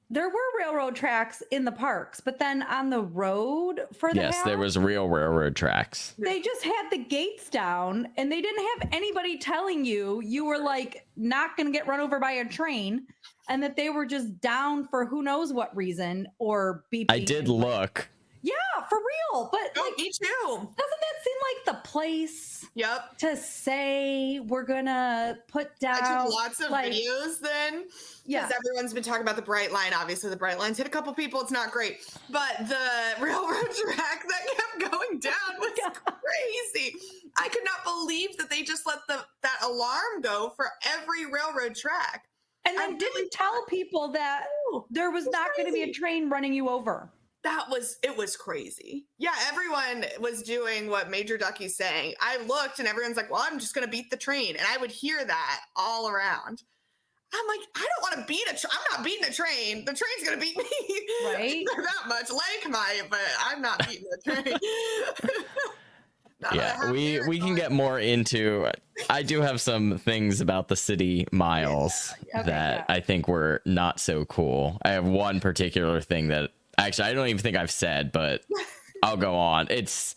there were railroad tracks in the parks, but then on the road for the Yes, there was real railroad tracks. they just had the gates down, and they didn't have anybody telling you were like not going to get run over by a train, and that they were just down for who knows what reason, or beeping. I did look. Yeah, for real. But like, me too. Doesn't that seem like the place Yep. to say we're gonna put down? I took lots of videos then. Yeah. Because everyone's been talking about the Bright Line. Obviously, the Bright Line's hit a couple people. It's not great. But the railroad track that kept going down was crazy. I could not believe that they just let that alarm go for every railroad track. And then didn't tell people that there was not going to be a train running you over. It was crazy. Yeah, everyone was doing what Major Ducky's saying. I looked and everyone's like, well, I'm just going to beat the train. And I would hear that all around. I'm like, I don't want to beat I'm not beating a train. The train's going to beat me. Right. That much. Lake might, but I'm not beating the train. Yeah, we can get more into. I do have some things about the city miles that I think were not so cool. I have one particular thing that actually I don't even think I've said, but I'll go on. It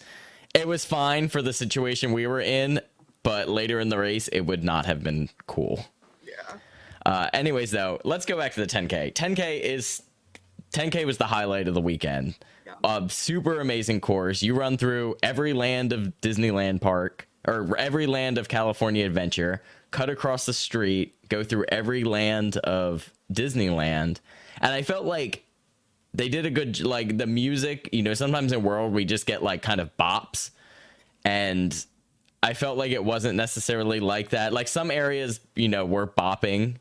was fine for the situation we were in, but later in the race, it would not have been cool. Yeah. Anyways, though, let's go back to the 10K. 10K was the highlight of the weekend. A super amazing course. You run through every land of Disneyland Park, or every land of California Adventure, cut across the street, go through every land of Disneyland. And I felt like they did a good, like the music, sometimes in World we just get like kind of bops. And I felt like it wasn't necessarily like that. Like some areas, were bopping,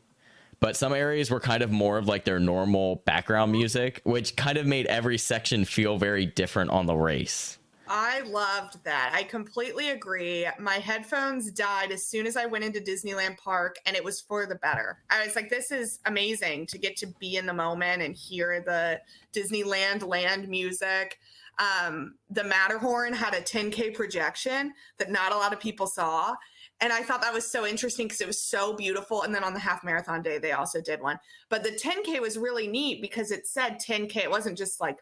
but some areas were kind of more of like their normal background music, which kind of made every section feel very different on the race. I loved that. I completely agree. My headphones died as soon as I went into Disneyland Park, and it was for the better. I was like, this is amazing to get to be in the moment and hear the Disneyland land music. The Matterhorn had a 10K projection that not a lot of people saw. And I thought that was so interesting because it was so beautiful. And then on the half marathon day, they also did one. But the 10K was really neat because it said 10K. It wasn't just like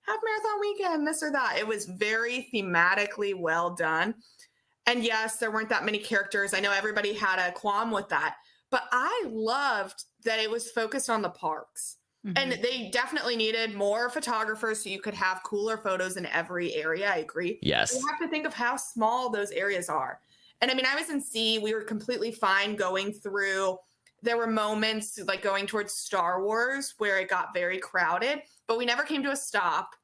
half marathon weekend, this or that. It was very thematically well done. And yes, there weren't that many characters. I know everybody had a qualm with that. But I loved that it was focused on the parks. Mm-hmm. And they definitely needed more photographers so you could have cooler photos in every area. I agree. Yes. You have to think of how small those areas are. And I mean, I was in C, we were completely fine going through. There were moments like going towards Star Wars where it got very crowded, but we never came to a stop.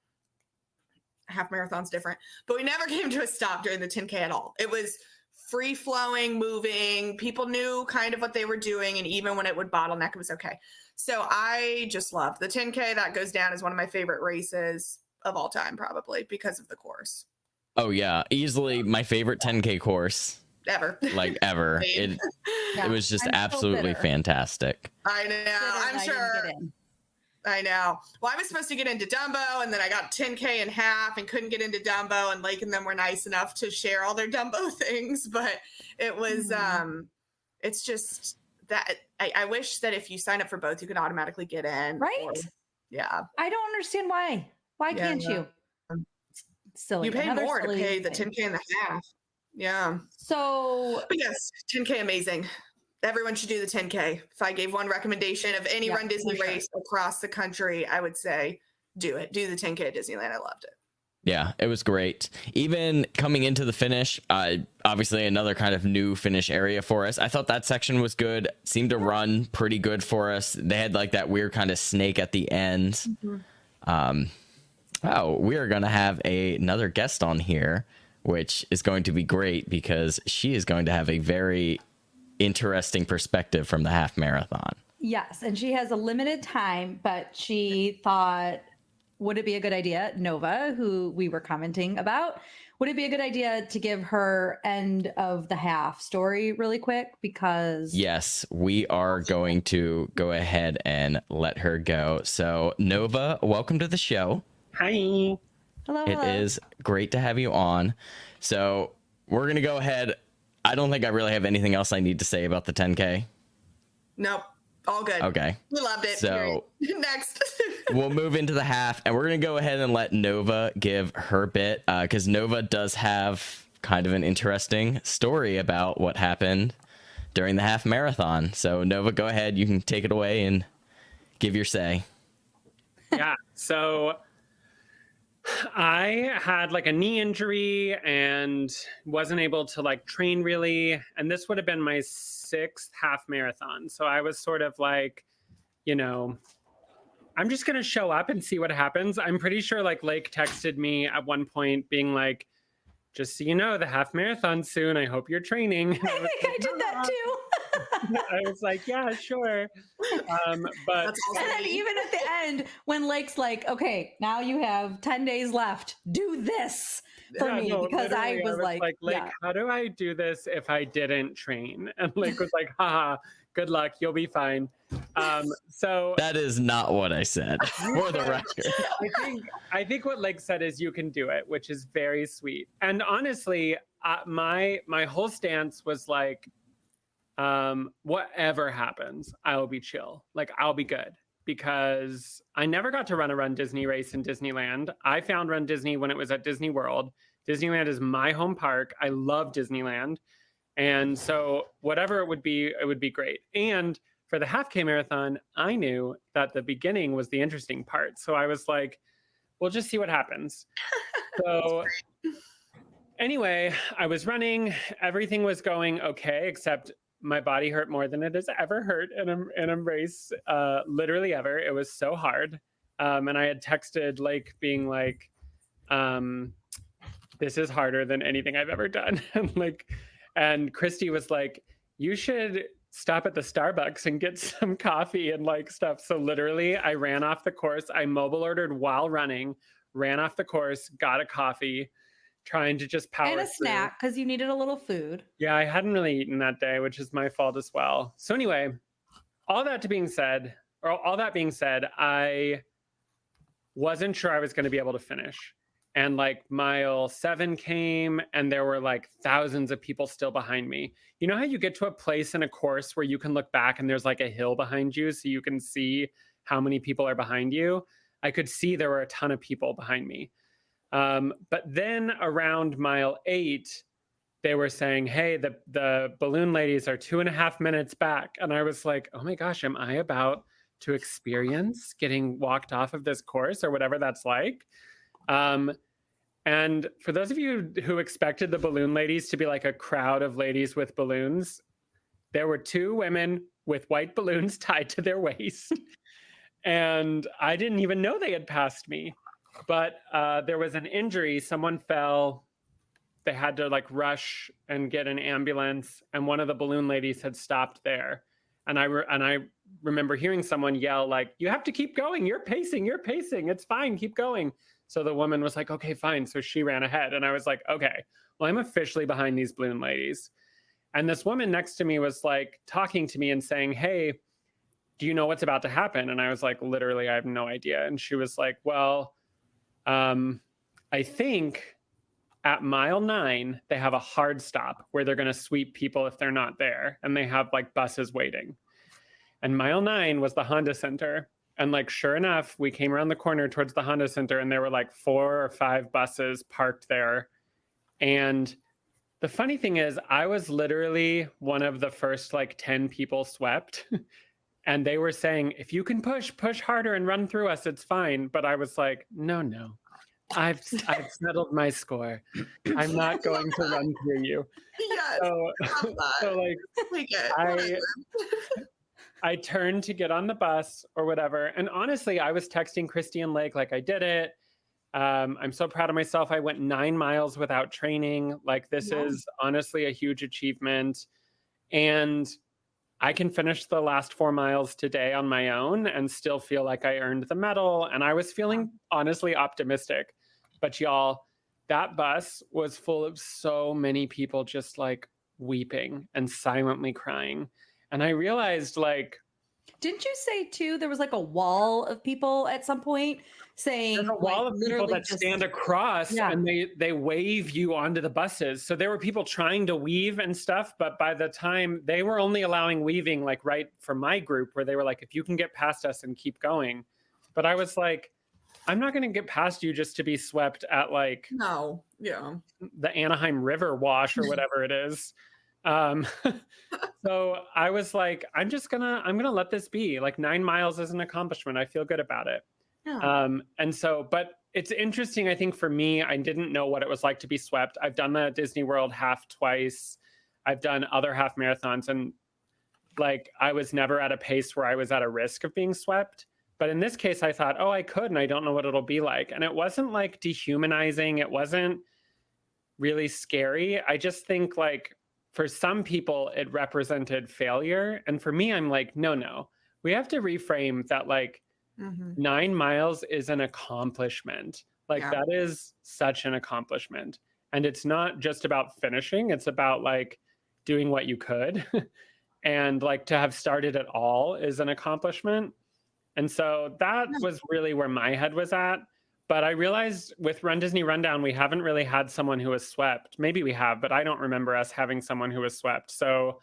Half marathon's different, but we never came to a stop during the 10K at all. It was free flowing, moving. People knew kind of what they were doing. And even when it would bottleneck, it was okay. So I just loved the 10K. That goes down as one of my favorite races of all time, probably because of the course. Oh yeah. Easily my favorite 10K course. Ever. Like ever. It was just absolutely fantastic. I know. I'm sure. I know. Well, I was supposed to get into Dumbo, and then I got 10K in half and couldn't get into Dumbo, and Lake and them were nice enough to share all their Dumbo things. But it was, it's just that I wish that if you sign up for both, you could automatically get in. Right? Yeah. I don't understand why. Why can't you? Silly. You pay more to pay the 10K and the half. Yeah. So, but yes, 10K amazing. Everyone should do the 10K. If I gave one recommendation of any Run Disney race across the country, I would say do it. Do the 10K at Disneyland. I loved it. Yeah, it was great. Even coming into the finish, obviously another kind of new finish area for us. I thought that section was good. Seemed to run pretty good for us. They had like that weird kind of snake at the end. Mm-hmm. We are going to have another guest on here, which is going to be great because she is going to have a very interesting perspective from the half marathon. Yes, and she has a limited time, but she thought, would it be a good idea, Nova, who we were commenting about, would it be a good idea to give her end of the half story really quick? Because yes, we are going to go ahead and let her go. So Nova, welcome to the show. Hi. Hello, It hello. is great to have you on. So we're going to go ahead. I don't think I really have anything else I need to say about the 10K. Nope. All good. Okay. We loved it. So next. we'll move into the half, and we're going to go ahead and let Nova give her bit, because Nova does have kind of an interesting story about what happened during the half marathon. So Nova, go ahead. You can take it away and give your say. Yeah. So I had like a knee injury and wasn't able to like train really. And this would have been my 6th half marathon. So I was sort of like, you know, I'm just going to show up and see what happens. I'm pretty sure like Lake texted me at one point being like, just so you know, the half marathon soon. I hope you're training. I think I did that too. I was like, yeah, sure. But and then even at the end, when Lake's like, okay, now you have 10 days left. Do this for me. Because I was like, Lake, yeah. how do I do this if I didn't train? And Lake was like, haha, good luck. You'll be fine. So that is not what I said, for the record. I think what Lake said is you can do it, which is very sweet. And honestly, my whole stance was like, whatever happens, I'll be chill. Like, I'll be good, because I never got to run a Run Disney race in Disneyland. I found Run Disney when it was at Disney World. Disneyland is my home park. I love Disneyland. And so whatever it would be great. And for the half K marathon, I knew that the beginning was the interesting part. So I was like, we'll just see what happens. So anyway, I was running. Everything was going okay, except my body hurt more than it has ever hurt in a race, literally ever. It was so hard. And I had texted Lake being like, this is harder than anything I've ever done. And Christy was like, you should stop at the Starbucks and get some coffee and like stuff. So literally I ran off the course. I mobile ordered while running, ran off the course, got a coffee, trying to just power and a through. snack, because you needed a little food. Yeah, I hadn't really eaten that day, which is my fault as well. So anyway, all that being said, I wasn't sure I was going to be able to finish. And like mile 7 came and there were like thousands of people still behind me. You know how you get to a place in a course where you can look back and there's like a hill behind you so you can see how many people are behind you? I could see there were a ton of people behind me. But then around mile 8, they were saying, hey, the balloon ladies are 2.5 minutes back. And I was like, oh my gosh, am I about to experience getting walked off of this course or whatever that's like? And for those of you who expected the balloon ladies to be like a crowd of ladies with balloons, there were 2 women with white balloons tied to their waist. And I didn't even know they had passed me. But there was an injury. Someone fell. They had to like rush and get an ambulance. And one of the balloon ladies had stopped there. And I remember hearing someone yell like, you have to keep going. You're pacing. It's fine. Keep going. So the woman was like, okay, fine. So she ran ahead. And I was like, okay, well, I'm officially behind these balloon ladies. And this woman next to me was like talking to me and saying, hey, do you know what's about to happen? And I was like, literally, I have no idea. And she was like, well, I think at mile 9, they have a hard stop where they're going to sweep people if they're not there. And they have like buses waiting. And mile 9 was the Honda Center. And like, sure enough, we came around the corner towards the Honda Center and there were like 4 or 5 buses parked there. And the funny thing is, I was literally one of the first like 10 people swept. And they were saying, if you can push harder and run through us, it's fine. But I was like, no, I've settled my score. I'm not going to run through you. Yes. So like, I turned to get on the bus or whatever. And honestly, I was texting Christy and Lake like I did it. I'm so proud of myself. I went 9 miles without training. Like this is honestly a huge achievement. And I can finish the last 4 miles today on my own and still feel like I earned the medal. And I was feeling honestly optimistic. But y'all, that bus was full of so many people just like weeping and silently crying. And I realized like Didn't you say too there was like a wall of people at some point saying There's a wall like, of people that stand across and they wave you onto the buses. So there were people trying to weave and stuff, but by the time they were only allowing weaving like right for my group where they were like, if you can get past us and keep going. But I was like, I'm not going to get past you just to be swept at like the Anaheim River wash or whatever it is. So I was like, I'm gonna let this be. Like 9 miles is an accomplishment. I feel good about it. Yeah. And so, but it's interesting. I think for me, I didn't know what it was like to be swept. I've done the Disney World half twice. I've done other half marathons, and like I was never at a pace where I was at a risk of being swept. But in this case, I thought, oh, I could, and I don't know what it'll be like. And it wasn't like dehumanizing. It wasn't really scary. I just think like for some people, it represented failure. And for me, I'm like, no, we have to reframe that like 9 miles is an accomplishment. Like that is such an accomplishment. And it's not just about finishing. It's about like doing what you could. And like to have started at all is an accomplishment. And so that was really where my head was at. But I realized with Run Disney Rundown, we haven't really had someone who was swept. Maybe we have, but I don't remember us having someone who was swept. So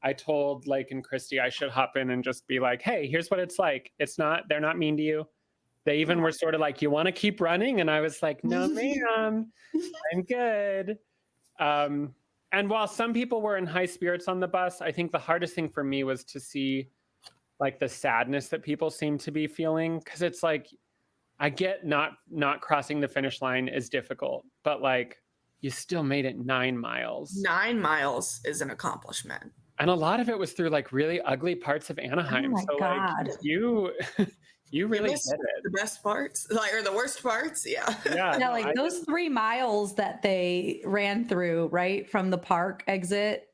I told Lake and Christy I should hop in and just be like, hey, here's what it's like. They're not mean to you. They even were sort of like, you want to keep running? And I was like, no, ma'am, I'm good. And while some people were in high spirits on the bus, I think the hardest thing for me was to see like the sadness that people seem to be feeling. Cause it's like, I get not crossing the finish line is difficult, but like you still made it 9 miles. 9 miles is an accomplishment. And a lot of it was through like really ugly parts of Anaheim. Oh my God. Like you really did it. The best parts, like, or the worst parts. Yeah. Yeah, like those 3 miles that they ran through, right? From the park exit,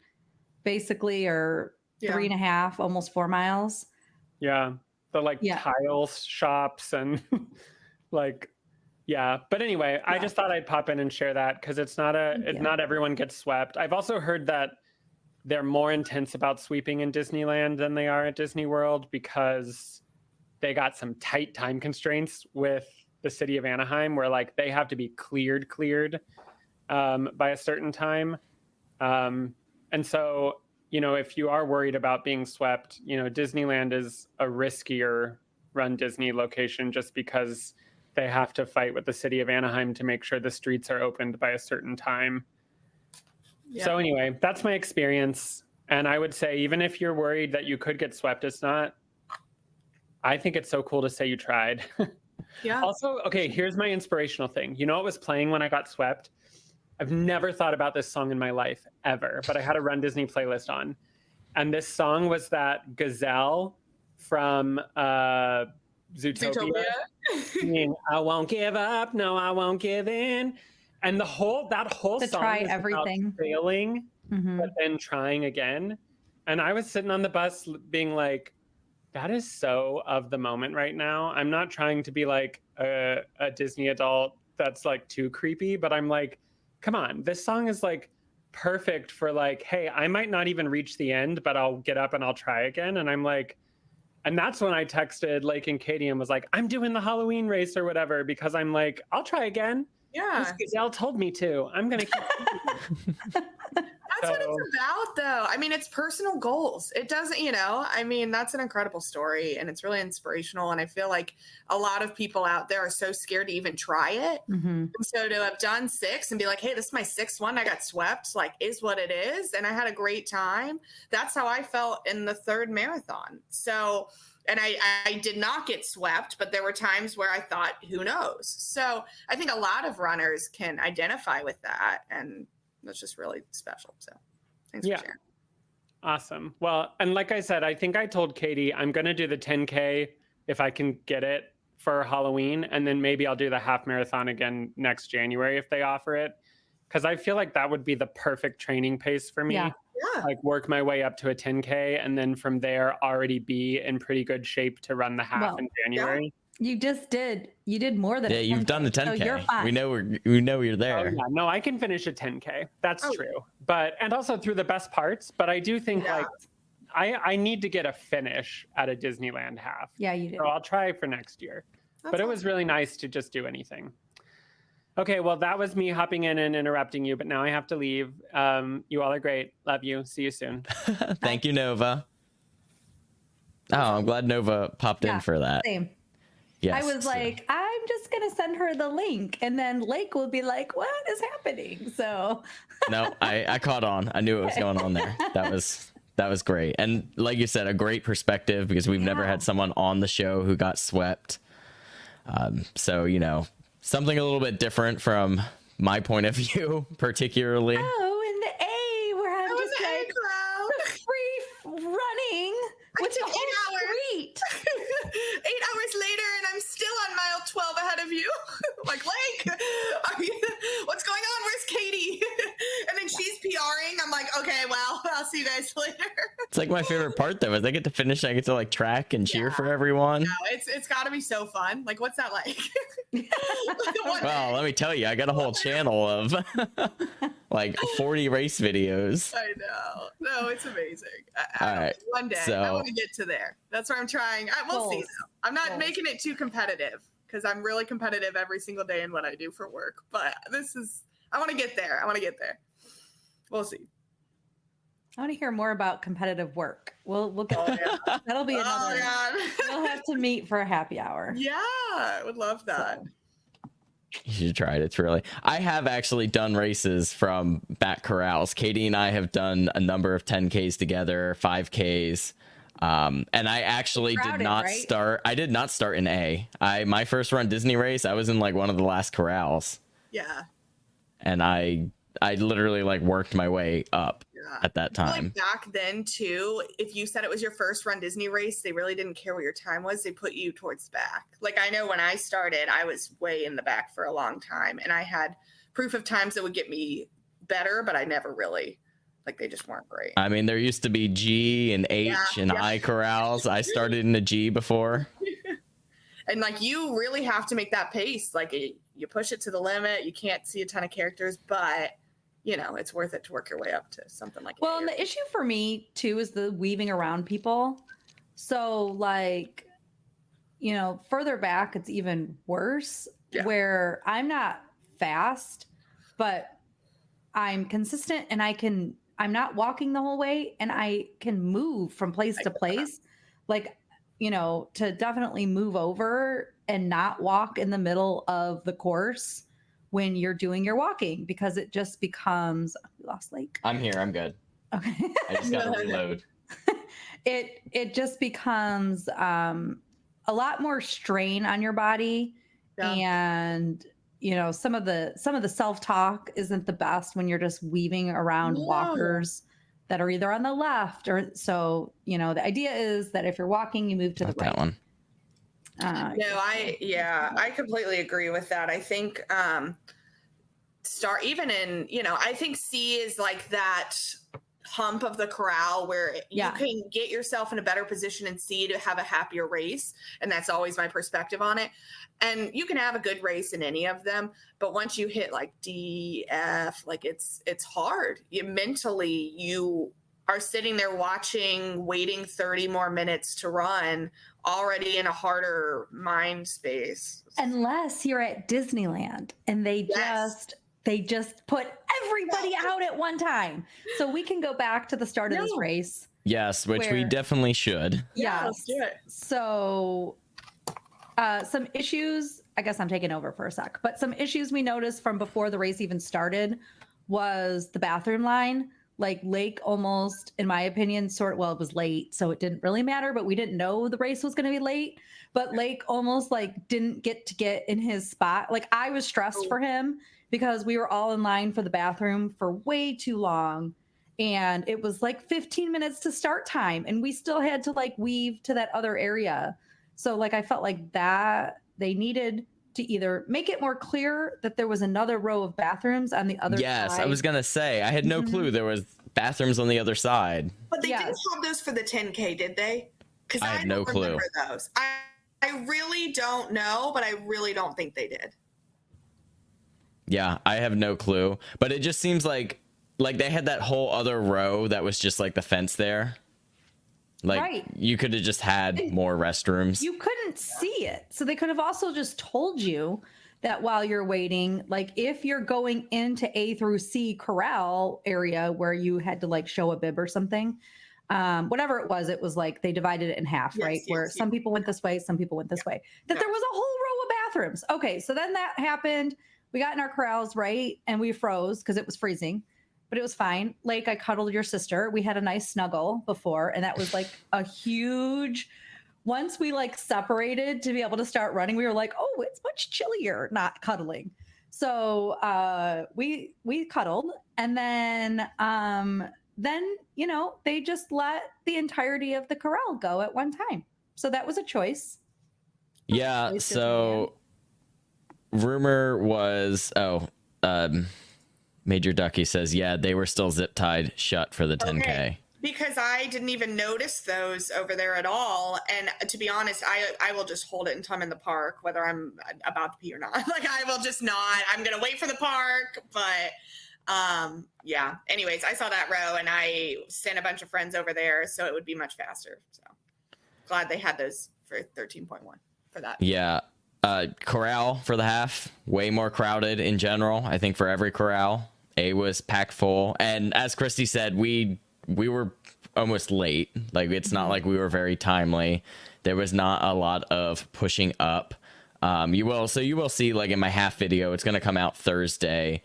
basically, or 3.5, almost 4 miles. Yeah. The like tile shops and like, but anyway, I just thought I'd pop in and share that because it's not everyone gets swept. I've also heard that they're more intense about sweeping in Disneyland than they are at Disney World because they got some tight time constraints with the city of Anaheim where like they have to be cleared by a certain time. And so, you know, if you are worried about being swept, you know, Disneyland is a riskier Run Disney location just because they have to fight with the city of Anaheim to make sure the streets are opened by a certain time. Yeah. So anyway, that's my experience. And I would say, even if you're worried that you could get swept, I think it's so cool to say you tried. Yeah. Also, okay, here's my inspirational thing. You know what was playing when I got swept? I've never thought about this song in my life, ever. But I had a Run Disney playlist on. And this song was that gazelle from Zootopia. I won't give up. No, I won't give in. And that whole to song try is everything. about failing, but then trying again. And I was sitting on the bus being like, that is so of the moment right now. I'm not trying to be like a Disney adult that's like too creepy, but I'm like, come on, this song is like perfect for like, hey, I might not even reach the end, but I'll get up and I'll try again. And I'm like, and that's when I texted Lake and Katie and was like, I'm doing the Halloween race or whatever, because I'm like, I'll try again. Yeah. This gazelle told me to. I'm going to keep That's what it's about, though. I mean, it's personal goals. It doesn't, I mean, that's an incredible story and it's really inspirational. And I feel like a lot of people out there are so scared to even try it. And so to have done 6 and be like, hey, this is my 6th one, I got swept, like, is what it is. And I had a great time. That's how I felt in the 3rd marathon. So, and I did not get swept, but there were times where I thought, who knows? So I think a lot of runners can identify with that. And that's just really special. So thanks for sharing. Awesome. Well, and like I said, I think I told Katie, I'm going to do the 10K if I can get it for Halloween. And then maybe I'll do the half marathon again next January if they offer it. Because I feel like that would be the perfect training pace for me. Yeah. Like work my way up to a 10K and then from there already be in pretty good shape to run the half in January. You just did. You did more than you've done the 10K. So you're fine. We know you're there. Oh, yeah. No, I can finish a 10K. That's true. And also through the best parts. But I do think like I need to get a finish at a Disneyland half. Yeah, you do. So I'll try for next year. But it was really nice to just do anything. Okay, well, that was me hopping in and interrupting you, but now I have to leave. You all are great. Love you. See you soon. Thank you, Nova. Oh, I'm glad Nova popped in for that. Same. Yes. I was like, I'm just going to send her the link. And then Lake will be like, what is happening? So no, I caught on. I knew what was going on there. That was great. And like you said, a great perspective because we've never had someone on the show who got swept. So, you know, something a little bit different from my point of view, particularly. Oh, in the A, where I'm just like free running with the whole street. 8 hours later, and I'm still on mile 12 ahead of you. Like, Lake, what's going on? Where's Katie? And then she's PRing. I'm like, okay, well, I'll see you guys later. It's like my favorite part, though, is I get to finish. I get to like track and cheer for everyone. No, it's got to be so fun. Like, what's that like? Well, let me tell you, I got a whole channel of like 40 race videos. I know. No, it's amazing. All right. One day, I want to get to there. That's where I'm trying. We'll see. Though. I'm not making it too competitive because I'm really competitive every single day in what I do for work. But I want to get there. We'll see. I want to hear more about competitive work. We'll get that'll be another. We'll have to meet for a happy hour. Yeah, I would love that. You should try it. It's really. I have actually done races from back corrals. Katie and I have done a number of 10Ks together, 5Ks. And I actually did not start. I did not start in A. My first Run Disney race, I was in like one of the last corrals. Yeah. And I literally like worked my way up at that time. Like back then too, if you said it was your first Run Disney race, they really didn't care what your time was. They put you towards the back. Like I know when I started, I was way in the back for a long time, and I had proof of times that would get me better, but I never really. Like they just weren't great. I mean, there used to be G and H and I corrals. I started in a G before. And like you really have to make that pace. Like you push it to the limit. You can't see a ton of characters, but you know, it's worth it to work your way up to something like that. Well, and the issue for me too is the weaving around people. So like, you know, further back, it's even worse where I'm not fast, but I'm consistent and I'm not walking the whole way and I can move from place to place. Like, you know, to definitely move over and not walk in the middle of the course when you're doing your walking, because it just becomes, we lost Lake. I'm here. I'm good. Okay. I just got to reload. It just becomes a lot more strain on your body. Yeah. And you know, some of the self-talk isn't the best when you're just weaving around walkers that are either on the left or so, you know, the idea is that if you're walking, you move to the right. That one. I completely agree with that. I think even in, you know, I think C is like that hump of the corral where you can get yourself in a better position in C to have a happier race. And that's always my perspective on it. And you can have a good race in any of them, but once you hit like D, F, like it's hard. You are sitting there waiting 30 more minutes to run, already in a harder mind space. Unless you're at Disneyland and they just put everybody out at one time. So we can go back to the start of this race. Yes, which we definitely should. Yes. So some issues, I guess I'm taking over for a sec, but some issues we noticed from before the race even started was the bathroom line. Like Lake almost, in my opinion, it was late, so it didn't really matter, but we didn't know the race was going to be late. But Lake almost like didn't get in his spot. Like I was stressed for him because we were all in line for the bathroom for way too long. And it was like 15 minutes to start time. And we still had to like weave to that other area. So like, I felt like that they needed to either make it more clear that there was another row of bathrooms on the other side. Yes, I was going to say, I had no clue there was bathrooms on the other side. But they didn't have those for the 10K, did they? Because I have no clue. Remember those. I really don't know, but I really don't think they did. Yeah, I have no clue. But it just seems like they had that whole other row that was just like the fence there. Like Right. you could have just had more restrooms. You couldn't see it. So they could have also just told you that while you're waiting, like if you're going into A through C corral area where you had to like show a bib or something, whatever it was like they divided it in half, Yes, right? yes, Where yes. some people went this way, some people went this way. That Yeah. there was a whole row of bathrooms. Okay, so then that happened. We got in our corrals, right? And we froze because it was freezing, but it was fine. Lake, I cuddled your sister. We had a nice snuggle before, and that was like a huge. Once we like separated to be able to start running, we were like, oh, it's much chillier not cuddling. So we cuddled, and then you know they just let the entirety of the corral go at one time. So that was a choice. Yeah. Choice So rumor was, Major Ducky says, yeah, they were still zip tied shut for the 10K. Okay. Because I didn't even notice those over there at all. And to be honest, I will just hold it until I'm in the park, whether I'm about to pee or not. Like I will just not. I'm going to wait for the park. But yeah. Anyways, I saw that row and I sent a bunch of friends over there. So it would be much faster. So glad they had those for 13.1 for that. Yeah. Corral for the half, way more crowded in general. I think for every corral, A was packed full. And as Christy said, we were almost late. Like it's not like we were very timely. There was not a lot of pushing up. You will see like in my half video, it's going to come out Thursday.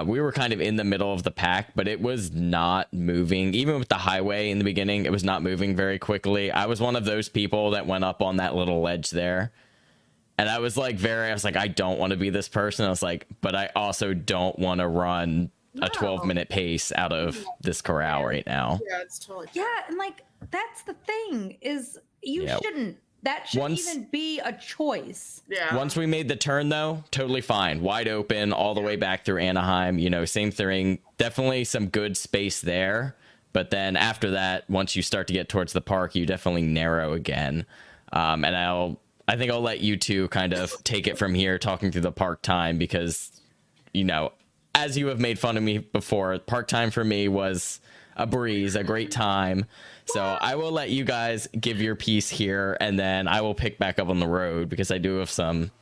We were kind of in the middle of the pack, but it was not moving. Even with the highway in the beginning, it was not moving very quickly. I was one of those people that went up on that little ledge there. And I was like, I don't want to be this person. I was like, but I also don't want to run a 12-minute pace out of this corral right now. Yeah, it's totally Yeah, and like that's the thing is you shouldn't. That shouldn't even be a choice. Yeah. Once we made the turn, though, totally fine. Wide open all the way back through Anaheim. You know, same thing. Definitely some good space there. But then after that, once you start to get towards the park, you definitely narrow again. And I think I'll let you two kind of take it from here, talking through the park time, because, you know, as you have made fun of me before, park time for me was a breeze, a great time. So I will let you guys give your piece here, and then I will pick back up on the road because I do have some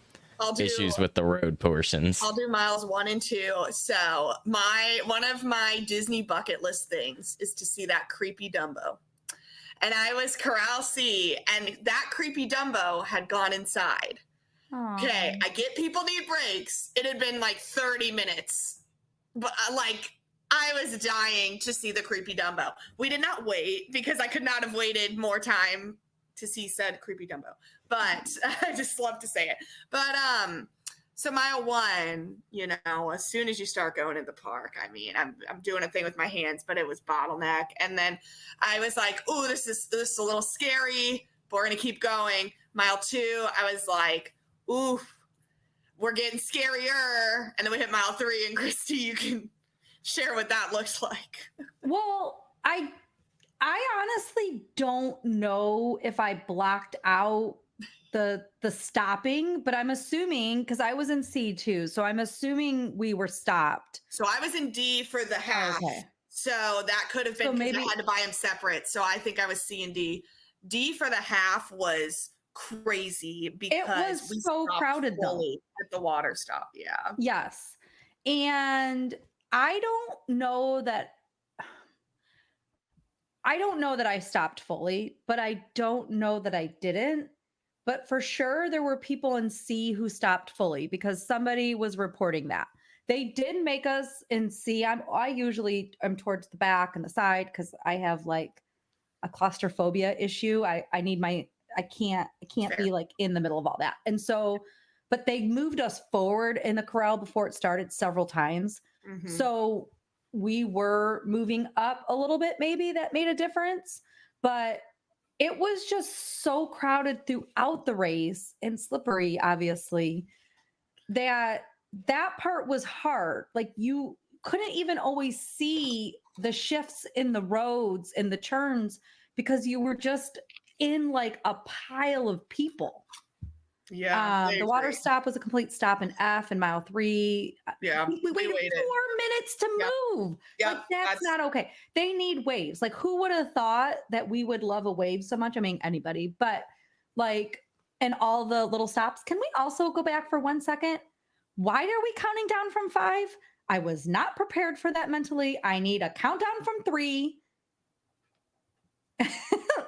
issues with the road portions. I'll do miles 1 and 2. So one of my Disney bucket list things is to see that creepy Dumbo. And I was Corral C, and that creepy Dumbo had gone inside. Aww. Okay, I get people need breaks. It had been like 30 minutes. But like, I was dying to see the creepy Dumbo. We did not wait because I could not have waited more time to see said creepy Dumbo. But I just love to say it. But so mile 1, you know, as soon as you start going in the park, I mean, I'm doing a thing with my hands, but it was bottleneck. And then I was like, oh, this is a little scary, but we're gonna keep going. Mile 2, I was like, ooh, we're getting scarier. And then we hit mile 3, and Christy, you can share what that looks like. Well, I honestly don't know if I blocked out the stopping, but I'm assuming because I was in C too, so I'm assuming we were stopped. So I was in D for the half. Okay. So that could have been because I had to buy them separate. So I think I was C and D. D for the half was crazy because it was so crowded though at the water stop. Yeah. Yes. And I don't know that I stopped fully, but I don't know that I didn't. But for sure, there were people in C who stopped fully because somebody was reporting that. They did make us in C. I usually am towards the back and the side because I have like a claustrophobia issue. I can't Fair. be like in the middle of all that. And so, but they moved us forward in the corral before it started several times. Mm-hmm. So we were moving up a little bit. Maybe that made a difference, but it was just so crowded throughout the race and slippery, obviously, that part was hard. Like you couldn't even always see the shifts in the roads and the turns because you were just in like a pile of people. Yeah. The water stop was a complete stop in F in mile 3. Yeah. We waited 4 minutes to move. Yep. Like, that's not okay. They need waves. Like, who would have thought that we would love a wave so much? I mean, anybody, but like, and all the little stops. Can we also go back for 1 second? Why are we counting down from 5? I was not prepared for that mentally. I need a countdown from 3.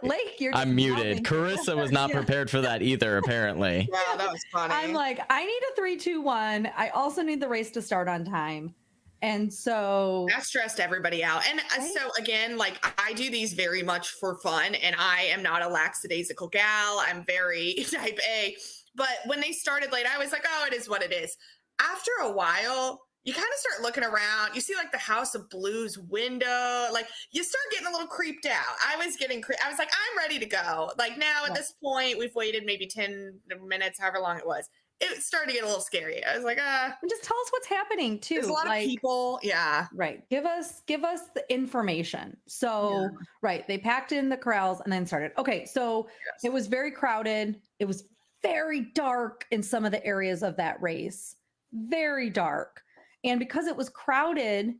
Lake, I'm muted. Carissa was not prepared for that either, apparently. Wow, that was funny. I'm like, I need a 3, 2, 1. I also need the race to start on time. And so that stressed everybody out. And so again, like, I do these very much for fun, and I am not a lackadaisical gal. I'm very type A. But when they started late, I was like, oh, it is what it is. After a while, you kind of start looking around. You see like the House of Blues window. Like, you start getting a little creeped out. I was like, I'm ready to go. Like, now at this point, we've waited maybe 10 minutes, however long it was. It started to get a little scary. I was like, just tell us what's happening too. There's a lot of people. Yeah. Right. Give us the information. So, right. They packed in the corrals and then started. Okay. So it was very crowded. It was very dark in some of the areas of that race. Very dark. And because it was crowded,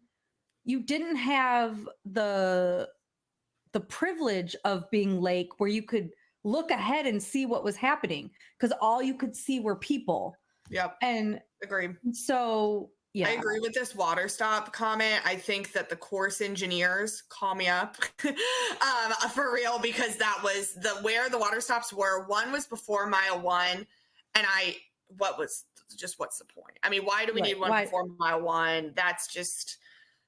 you didn't have the privilege of being Lake where you could look ahead and see what was happening, because all you could see were people. Yep. And agree. So yeah, I agree with this water stop comment. I think that the course engineers, call me up for real, because that was where the water stops were. One was before mile 1, and what's the point? I mean, why do we need one before mile 1? That's just,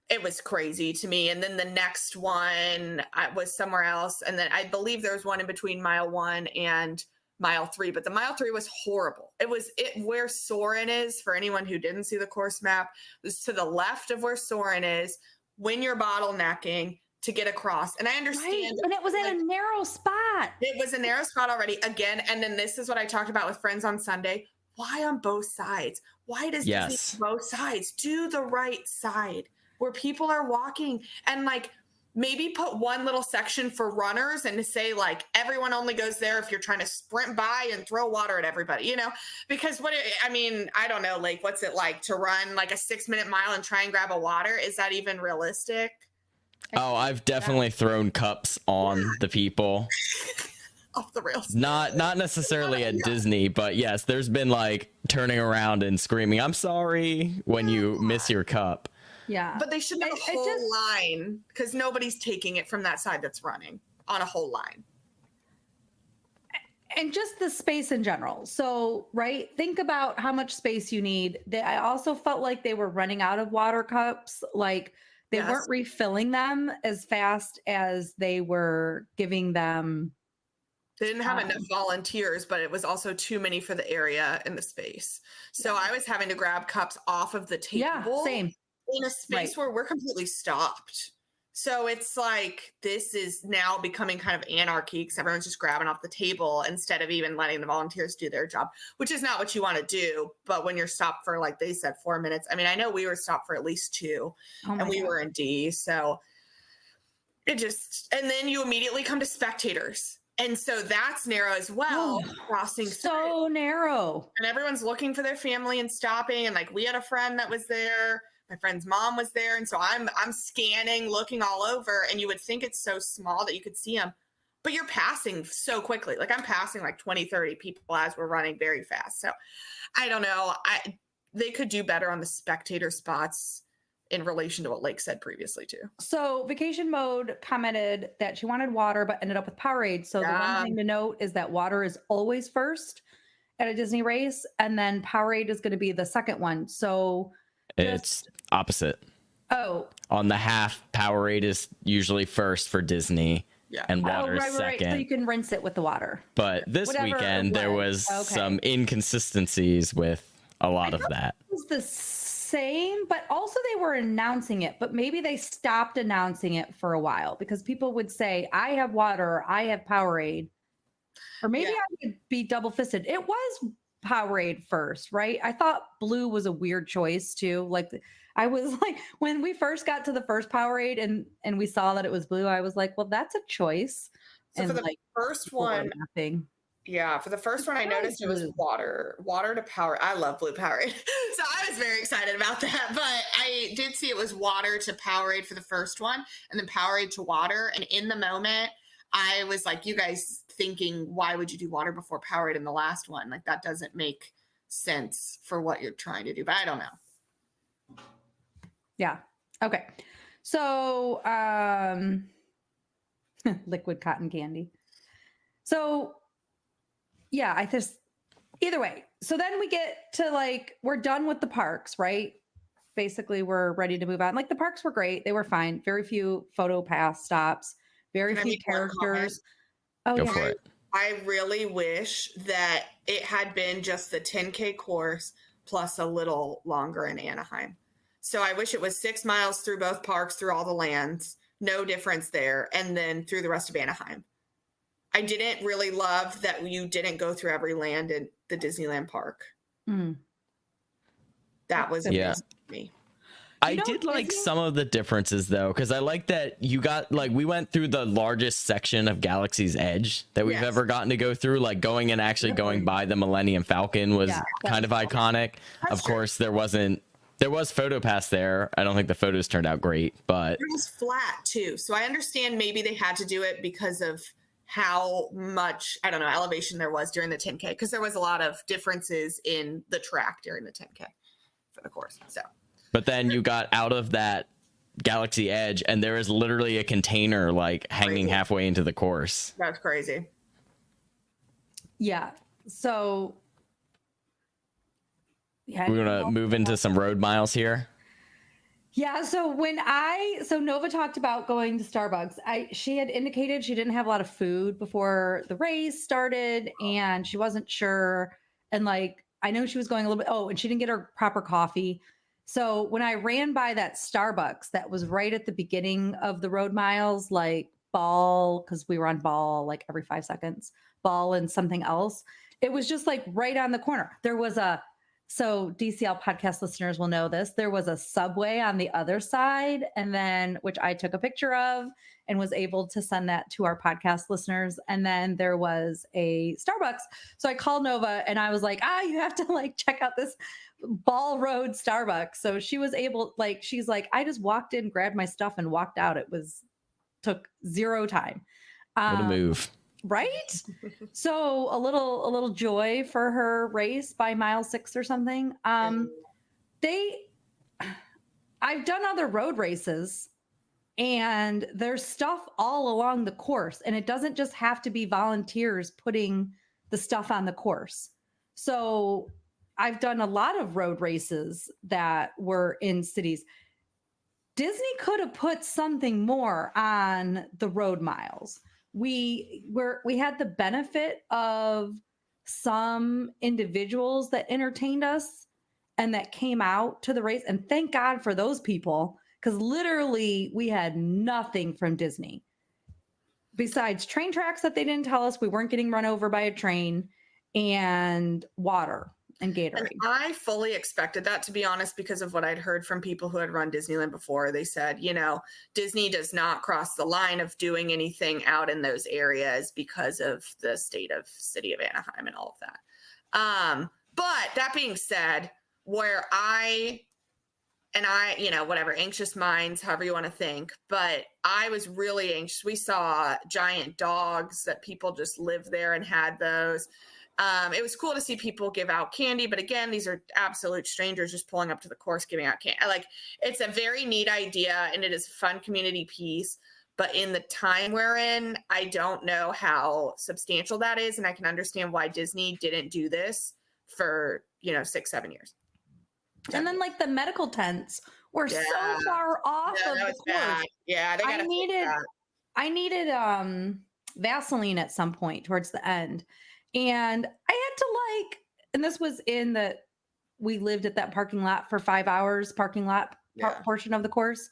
it was crazy to me. And then the next one was somewhere else. And then I believe there was one in between mile 1 and mile 3, but the mile 3 was horrible. It was where Soren is, for anyone who didn't see the course map, was to the left of where Soren is when you're bottlenecking to get across. And I understand. Right. And it was in a narrow spot. It was a narrow spot already. Again, and then this is what I talked about with friends on Sunday. Why on both sides? Why does Disney do both sides? Do the right side where people are walking, and like maybe put one little section for runners and to say like everyone only goes there if you're trying to sprint by and throw water at everybody, you know, because I don't know, like, what's it like to run like a 6-minute mile and try and grab a water? Is that even realistic? Oh, I've definitely thrown cups on the people. Off the rails. Not necessarily at Disney, but yes, there's been like turning around and screaming, "I'm sorry," when you miss your cup. Yeah. But they should have a whole line, because nobody's taking it from that side that's running on a whole line. And just the space in general. So, right, think about how much space you need. I also felt like they were running out of water cups. Like, they weren't refilling them as fast as they were giving them. They didn't have enough volunteers, but it was also too many for the area and the space. So I was having to grab cups off of the table. Yeah, same. In a space where we're completely stopped. So it's like, this is now becoming kind of anarchy, because everyone's just grabbing off the table instead of even letting the volunteers do their job, which is not what you want to do. But when you're stopped for, like they said, 4 minutes, I mean, I know we were stopped for at least 2, and we were in D. So and then you immediately come to spectators. And so that's narrow as well. Crossing so narrow. And everyone's looking for their family and stopping. And like, we had a friend that was there. My friend's mom was there. And so I'm scanning, looking all over, and you would think it's so small that you could see them, but you're passing so quickly. Like, I'm passing like 20, 30 people as we're running very fast. So I don't know. They could do better on the spectator spots in relation to what Lake said previously too. So Vacation Mode commented that she wanted water, but ended up with Powerade. So the one thing to note is that water is always first at a Disney race, and then Powerade is going to be the second one. So it's opposite. Oh, on the half, Powerade is usually first for Disney, and water is second. So you can rinse it with the water. But this weekend there was some inconsistencies with a lot of that. It was the same, but also they were announcing it, but maybe they stopped announcing it for a while because people would say, "I have water," "I have Powerade," or maybe I could be double-fisted. It was Powerade first, right? I thought blue was a weird choice too. Like, I was like, when we first got to the first Powerade and we saw that it was blue, I was like, well, that's a choice. So and for the like, first one, Yeah, for the first one, I noticed it was water to Powerade. I love blue Powerade. So I was very excited about that. But I did see it was water to Powerade for the first one and then Powerade to water. And in the moment, I was like, you guys thinking, why would you do water before Powerade in the last one? Like, that doesn't make sense for what you're trying to do. But I don't know. Yeah. Okay. So, liquid cotton candy. So, yeah, I just, either way. So then we get to like, we're done with the parks, right? Basically, we're ready to move on. Like the parks were great. They were fine. Very few photo pass stops, very few characters. Oh, Go yeah. for it. I really wish that it had been just the 10K course plus a little longer in Anaheim. So I wish it was 6 miles through both parks, through all the lands, no difference there, and then through the rest of Anaheim. I didn't really love that you didn't go through every land in the Disneyland park. That was amazing to me. I did like some of the differences though, because I like that you got like we went through the largest section of Galaxy's Edge that we've ever gotten to go through. Like going and actually going by the Millennium Falcon was kind of iconic. Of course, there was PhotoPass there. I don't think the photos turned out great, but it was flat too. So I understand maybe they had to do it because of how much, I don't know, elevation there was during the 10K, because there was a lot of differences in the track during the 10K for the course. So, but then you got out of that Galaxy Edge and there is literally a container like hanging halfway into the course. That's crazy. Yeah. So we're going to move into some road miles here. Yeah, so Nova talked about going to Starbucks. She had indicated she didn't have a lot of food before the race started and she wasn't sure. And like, I know she was going a little bit, and she didn't get her proper coffee. So when I ran by that Starbucks that was right at the beginning of the road miles, like Ball, because we were on Ball like every 5 seconds, Ball and something else. It was just like right on the corner. There was so DCL podcast listeners will know this. There was a Subway on the other side, and then which I took a picture of and was able to send that to our podcast listeners. And then there was a Starbucks. So I called Nova and I was like, you have to like check out this Ball Road Starbucks. So she was able, like, she's like, I just walked in, grabbed my stuff and walked out. Took zero time. What a move. Right? So a little joy for her race by mile 6 or something. I've done other road races and there's stuff all along the course and it doesn't just have to be volunteers putting the stuff on the course. So I've done a lot of road races that were in cities. Disney could have put something more on the road miles. We had the benefit of some individuals that entertained us and that came out to the race. And thank God for those people, because literally we had nothing from Disney besides train tracks that they didn't tell us we weren't getting run over by a train and water and Gatorade. And I fully expected that, to be honest, because of what I'd heard from people who had run Disneyland before. They said, Disney does not cross the line of doing anything out in those areas because of the state of city of Anaheim and all of that. But that being said, where whatever, anxious minds, however you want to think, but I was really anxious. We saw giant dogs that people just lived there and had those. It was cool to see people give out candy, but again, these are absolute strangers just pulling up to the course, giving out candy. It's a very neat idea and it is a fun community piece, but in the time we're in, I don't know how substantial that is. And I can understand why Disney didn't do this for, 6-7 years. And then like the medical tents were so far off of the course. Bad. Yeah, they got I needed Vaseline at some point towards the end. And I had to and this was we lived at that parking lot for 5 hours, portion of the course.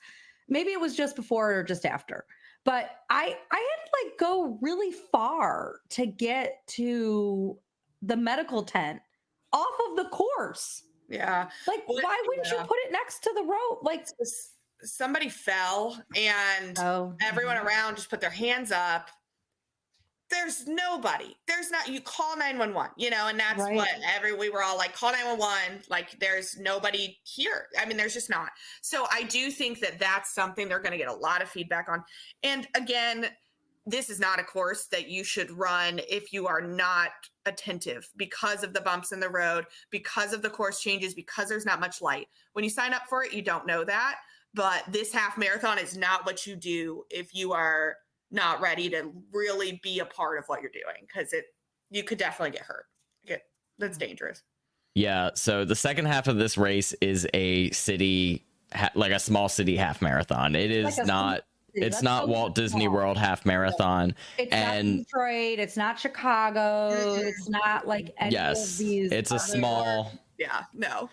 Maybe it was just before or just after, but I had to go really far to get to the medical tent off of the course. Yeah. Why wouldn't you put it next to the road? Somebody fell and everyone around just put their hands up. there's nobody. There's not, you call 911, you know, and that's Right. what we were all like, call 911. Like, there's nobody here. I mean, there's just not. So I do think that that's something they're going to get a lot of feedback on. And again, this is not a course that you should run if you are not attentive because of the bumps in the road, because of the course changes, because there's not much light. When you sign up for it, you don't know that. But this half marathon is not what you do if you are not ready to really be a part of what you're doing, because you could definitely get hurt. That's dangerous. Yeah. So the second half of this race is a city, like a small city half marathon. It is not. It's not Walt Disney World half marathon. It's and not Detroit. It's not Chicago. It's not like any of these. It's a small. Yeah. No.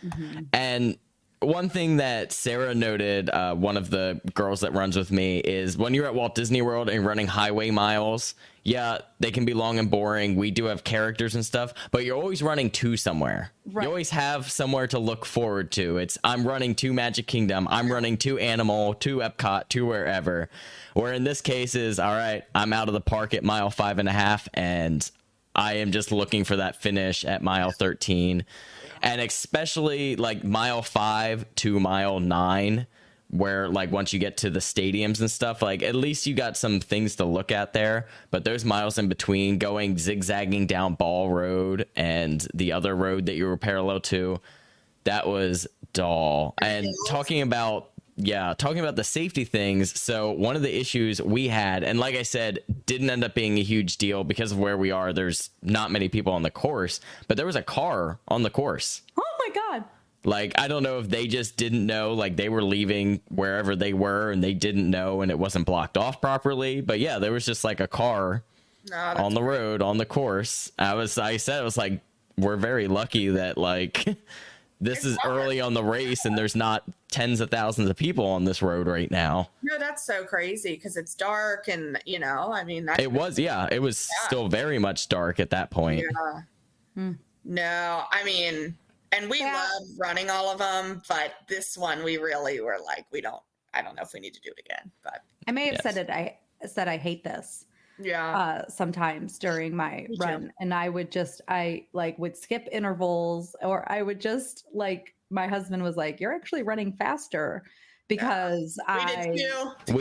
And one thing that Sarah noted, one of the girls that runs with me, is when you're at Walt Disney World and running highway miles, yeah, they can be long and boring. We do have characters and stuff, but you're always running to somewhere. Right. You always have somewhere to look forward to. It's, I'm running to Magic Kingdom. I'm running to Animal, to Epcot, to wherever. Where in this case is, all right, I'm out of the park at mile 5.5, and I am just looking for that finish at mile 13. And especially like mile 5 to mile 9, where like once you get to the stadiums and stuff, like at least you got some things to look at there. But those miles in between, going zigzagging down Ball Road and the other road that you were parallel to, that was dull. And talking about the safety things. So one of the issues we had, and like I said, didn't end up being a huge deal because of where we are. There's not many people on the course, but there was a car on the course. Oh my God. Like, I don't know if they just didn't know, like they were leaving wherever they were and they didn't know and it wasn't blocked off properly. But yeah, there was just like a car on the road, on the course. I said, it was like, we're very lucky that like this is early on the race and there's not tens of thousands of people on this road right now. No, that's so crazy because it's dark and, you know, I mean, it was still very much dark at that point. Yeah. No, I mean, and we love running all of them, but this one we really were like, I don't know if we need to do it again, but I may have said I hate this. Yeah. Sometimes during my run, and I would skip intervals, or I would just my husband was like, "You're actually running faster," because we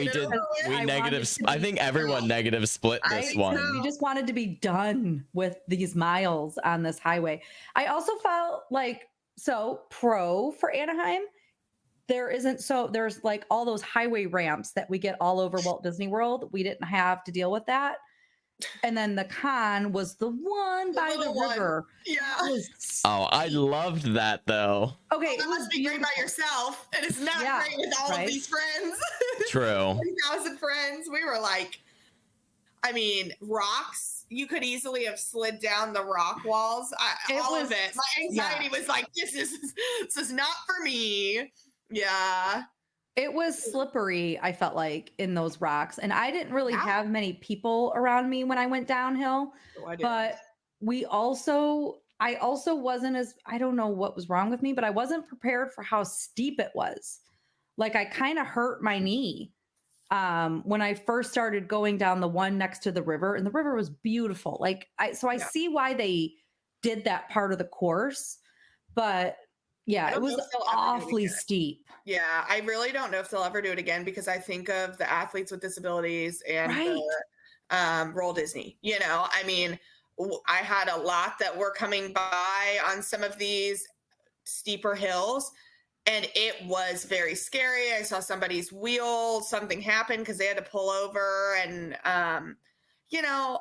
I think everyone negative split this one. We just wanted to be done with these miles on this highway. I also felt like pro for Anaheim. There's like all those highway ramps that we get all over Walt Disney World. We didn't have to deal with that. And then the con was the one by the river. Yeah. Oh, I loved that though. Okay. Well, that must be great by yourself. And it's not great with all of these friends. True. 3,000 friends. We were like, I mean, rocks. You could easily have slid down the rock walls. All of it. My anxiety was like, this is not for me. Yeah. It was slippery, I felt like, in those rocks. And I didn't really have many people around me when I went downhill. But I also wasn't I don't know what was wrong with me, but I wasn't prepared for how steep it was. Like, I kind of hurt my knee when I first started going down the one next to the river. And the river was beautiful. I see why they did that part of the course. But yeah, it was awfully steep. Yeah, I really don't know if they'll ever do it again because I think of the athletes with disabilities and Roll Disney. You know, I mean, I had a lot that were coming by on some of these steeper hills, and it was very scary. I saw somebody's wheel, something happened because they had to pull over, and you know,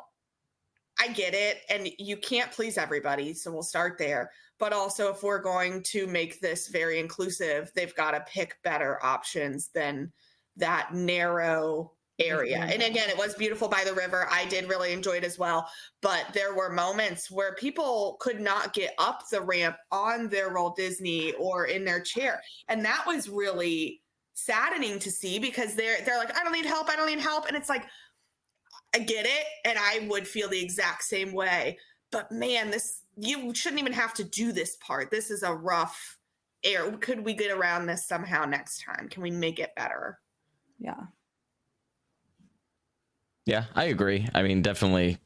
I get it, and you can't please everybody, so we'll start there. But also, if we're going to make this very inclusive, they've got to pick better options than that narrow area. And again, it was beautiful by the river. I did really enjoy it as well. But there were moments where people could not get up the ramp on their Roll Disney or in their chair. And that was really saddening to see because they're like, I don't need help. And it's like, I get it. And I would feel the exact same way. But man, you shouldn't even have to do this part. This is a rough area. Could we get around this somehow next time? Can we make it better? Yeah. Yeah, I agree. I mean, definitely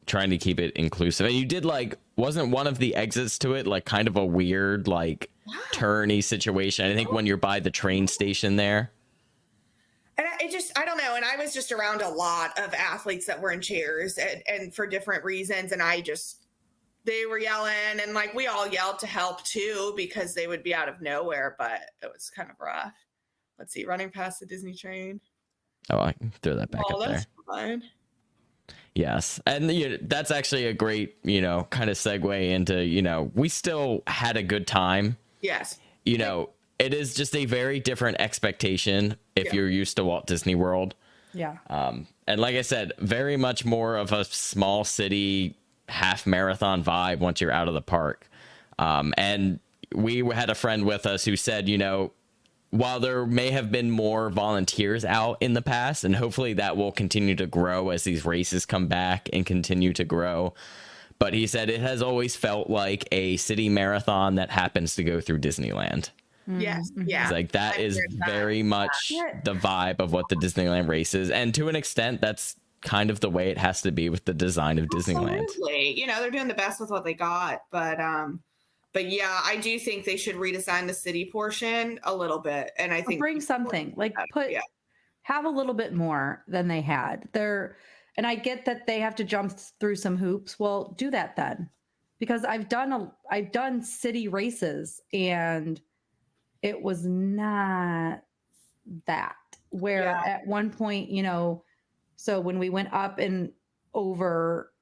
trying to keep it inclusive. And you did like, wasn't one of the exits to it like kind of a weird like turny situation? I think when you're by the train station there. And I don't know. And I was just around a lot of athletes that were in chairs and for different reasons. And they were yelling, and like we all yelled to help too, because they would be out of nowhere, but it was kind of rough. Let's see, running past the Disney train. Oh, I can throw that back up there. That's fine. Yes. And that's actually a great, kind of segue into, we still had a good time. Yes. It is just a very different expectation if you're used to Walt Disney World. Yeah. And like I said, very much more of a small city half marathon vibe once you're out of the park. And we had a friend with us who said, while there may have been more volunteers out in the past, and hopefully that will continue to grow as these races come back and continue to grow. But he said it has always felt like a city marathon that happens to go through Disneyland. Yes. Yeah. It's like that is very much the vibe of what the Disneyland race is. And to an extent, that's kind of the way it has to be with the design of Disneyland. Absolutely. They're doing the best with what they got. But yeah, I do think they should redesign the city portion a little bit. And I think bring something like have a little bit more than they had there. And I get that they have to jump through some hoops. Well, do that then, because I've done city races and it was not that where at one point, so when we went up and over,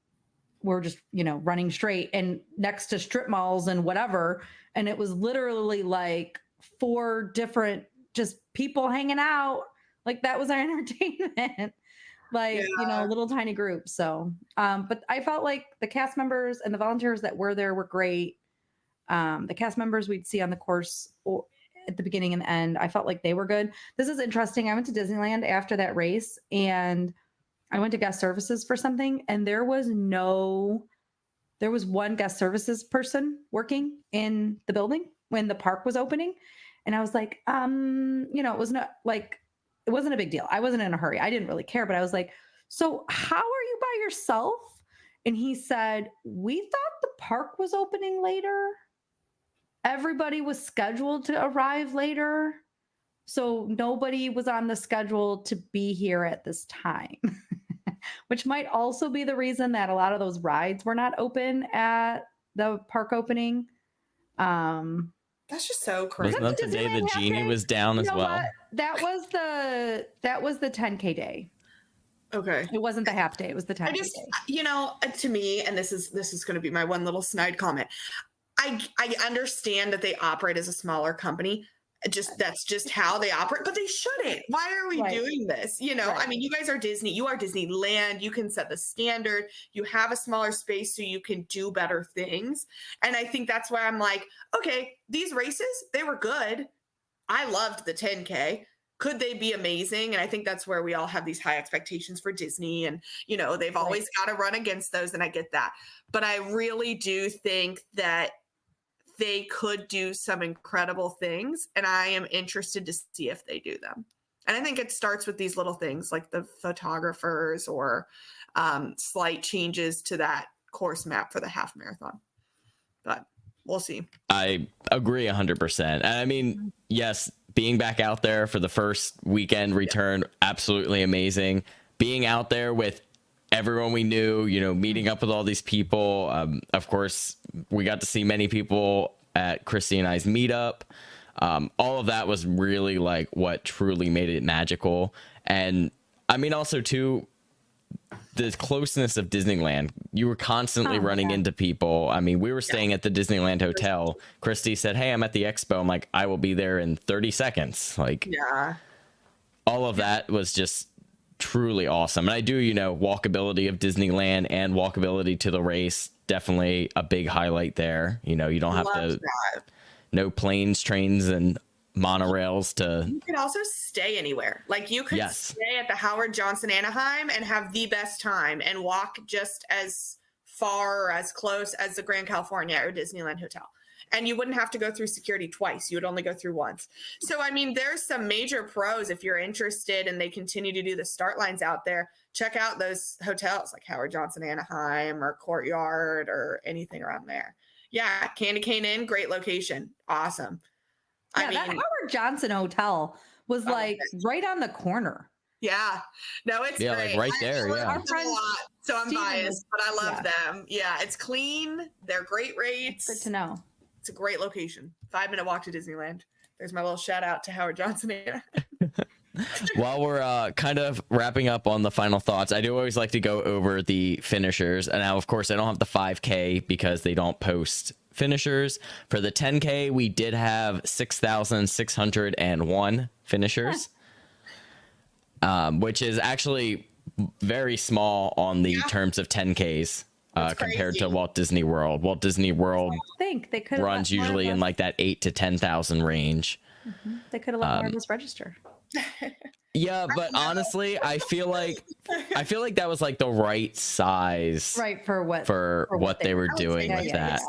we're just, running straight and next to strip malls and whatever. And it was literally like 4 different just people hanging out. Like that was our entertainment, little tiny groups. So, but I felt like the cast members and the volunteers that were there were great. The cast members we'd see on the course at the beginning and the end, I felt like they were good. This is interesting. I went to Disneyland after that race and I went to guest services for something, and there was one guest services person working in the building when the park was opening. And I was like, it was not like, it wasn't a big deal. I wasn't in a hurry. I didn't really care, but I was like, so how are you by yourself? And he said, we thought the park was opening later. Everybody was scheduled to arrive later. So nobody was on the schedule to be here at this time, which might also be the reason that a lot of those rides were not open at the park opening. That's just so crazy. Wasn't that the day the genie was down as well? That was the 10K day. Okay. It wasn't the half day. It was the 10K day. To me, and this is going to be my one little snide comment. I understand that they operate as a smaller company. That's just how they operate, but they shouldn't. Why are we doing this? I mean, you guys are Disney. You are Disneyland. You can set the standard. You have a smaller space so you can do better things. And I think that's why I'm like, okay, these races, they were good. I loved the 10K. Could they be amazing? And I think that's where we all have these high expectations for Disney. And, they've always got to run against those. And I get that. But I really do think that they could do some incredible things, and I am interested to see if they do them. And I think it starts with these little things like the photographers or slight changes to that course map for the half marathon. But we'll see. I agree 100%. I mean, yes, being back out there for the first weekend return, absolutely amazing. Being out there with everyone we knew, meeting up with all these people. Of course, we got to see many people at Christy and I's meetup. All of that was really like what truly made it magical. And I mean, also too, the closeness of Disneyland. You were constantly running into people. I mean, we were staying at the Disneyland Hotel. Christy said, hey, I'm at the expo. I'm like, I will be there in 30 seconds. Like, all of that was just truly awesome. And I do, walkability of Disneyland and walkability to the race, definitely a big highlight there. You don't have no planes, trains, and monorails to. You can also stay anywhere. Like you could stay at the Howard Johnson Anaheim and have the best time and walk just as far or as close as the Grand California or Disneyland Hotel. and you wouldn't have to go through security twice. You would only go through once. So, I mean, there's some major pros if you're interested and they continue to do the start lines out there. Check out those hotels like Howard Johnson Anaheim or Courtyard or anything around there. Yeah, Candy Cane Inn, great location. Awesome. Yeah, that Howard Johnson Hotel was like right on the corner. Yeah. No, it's yeah, great. like right there. Yeah. Our friends, so I'm biased, but I love them. Yeah, it's clean. They're great rates. Good to know. It's a great location. 5-minute walk to Disneyland. There's my little shout out to Howard Johnson. While we're kind of wrapping up on the final thoughts, I do always like to go over the finishers. And now, of course, I don't have the 5K because they don't post finishers. For the 10K, we did have 6,601 finishers, which is actually very small on the terms of 10Ks compared to Walt Disney World. Walt Disney World they could runs usually in like that 8 to 10,000 range. Mm-hmm. They could have let more of us register. Yeah, but honestly, I feel like that was like the right size, right, for what they were doing with that.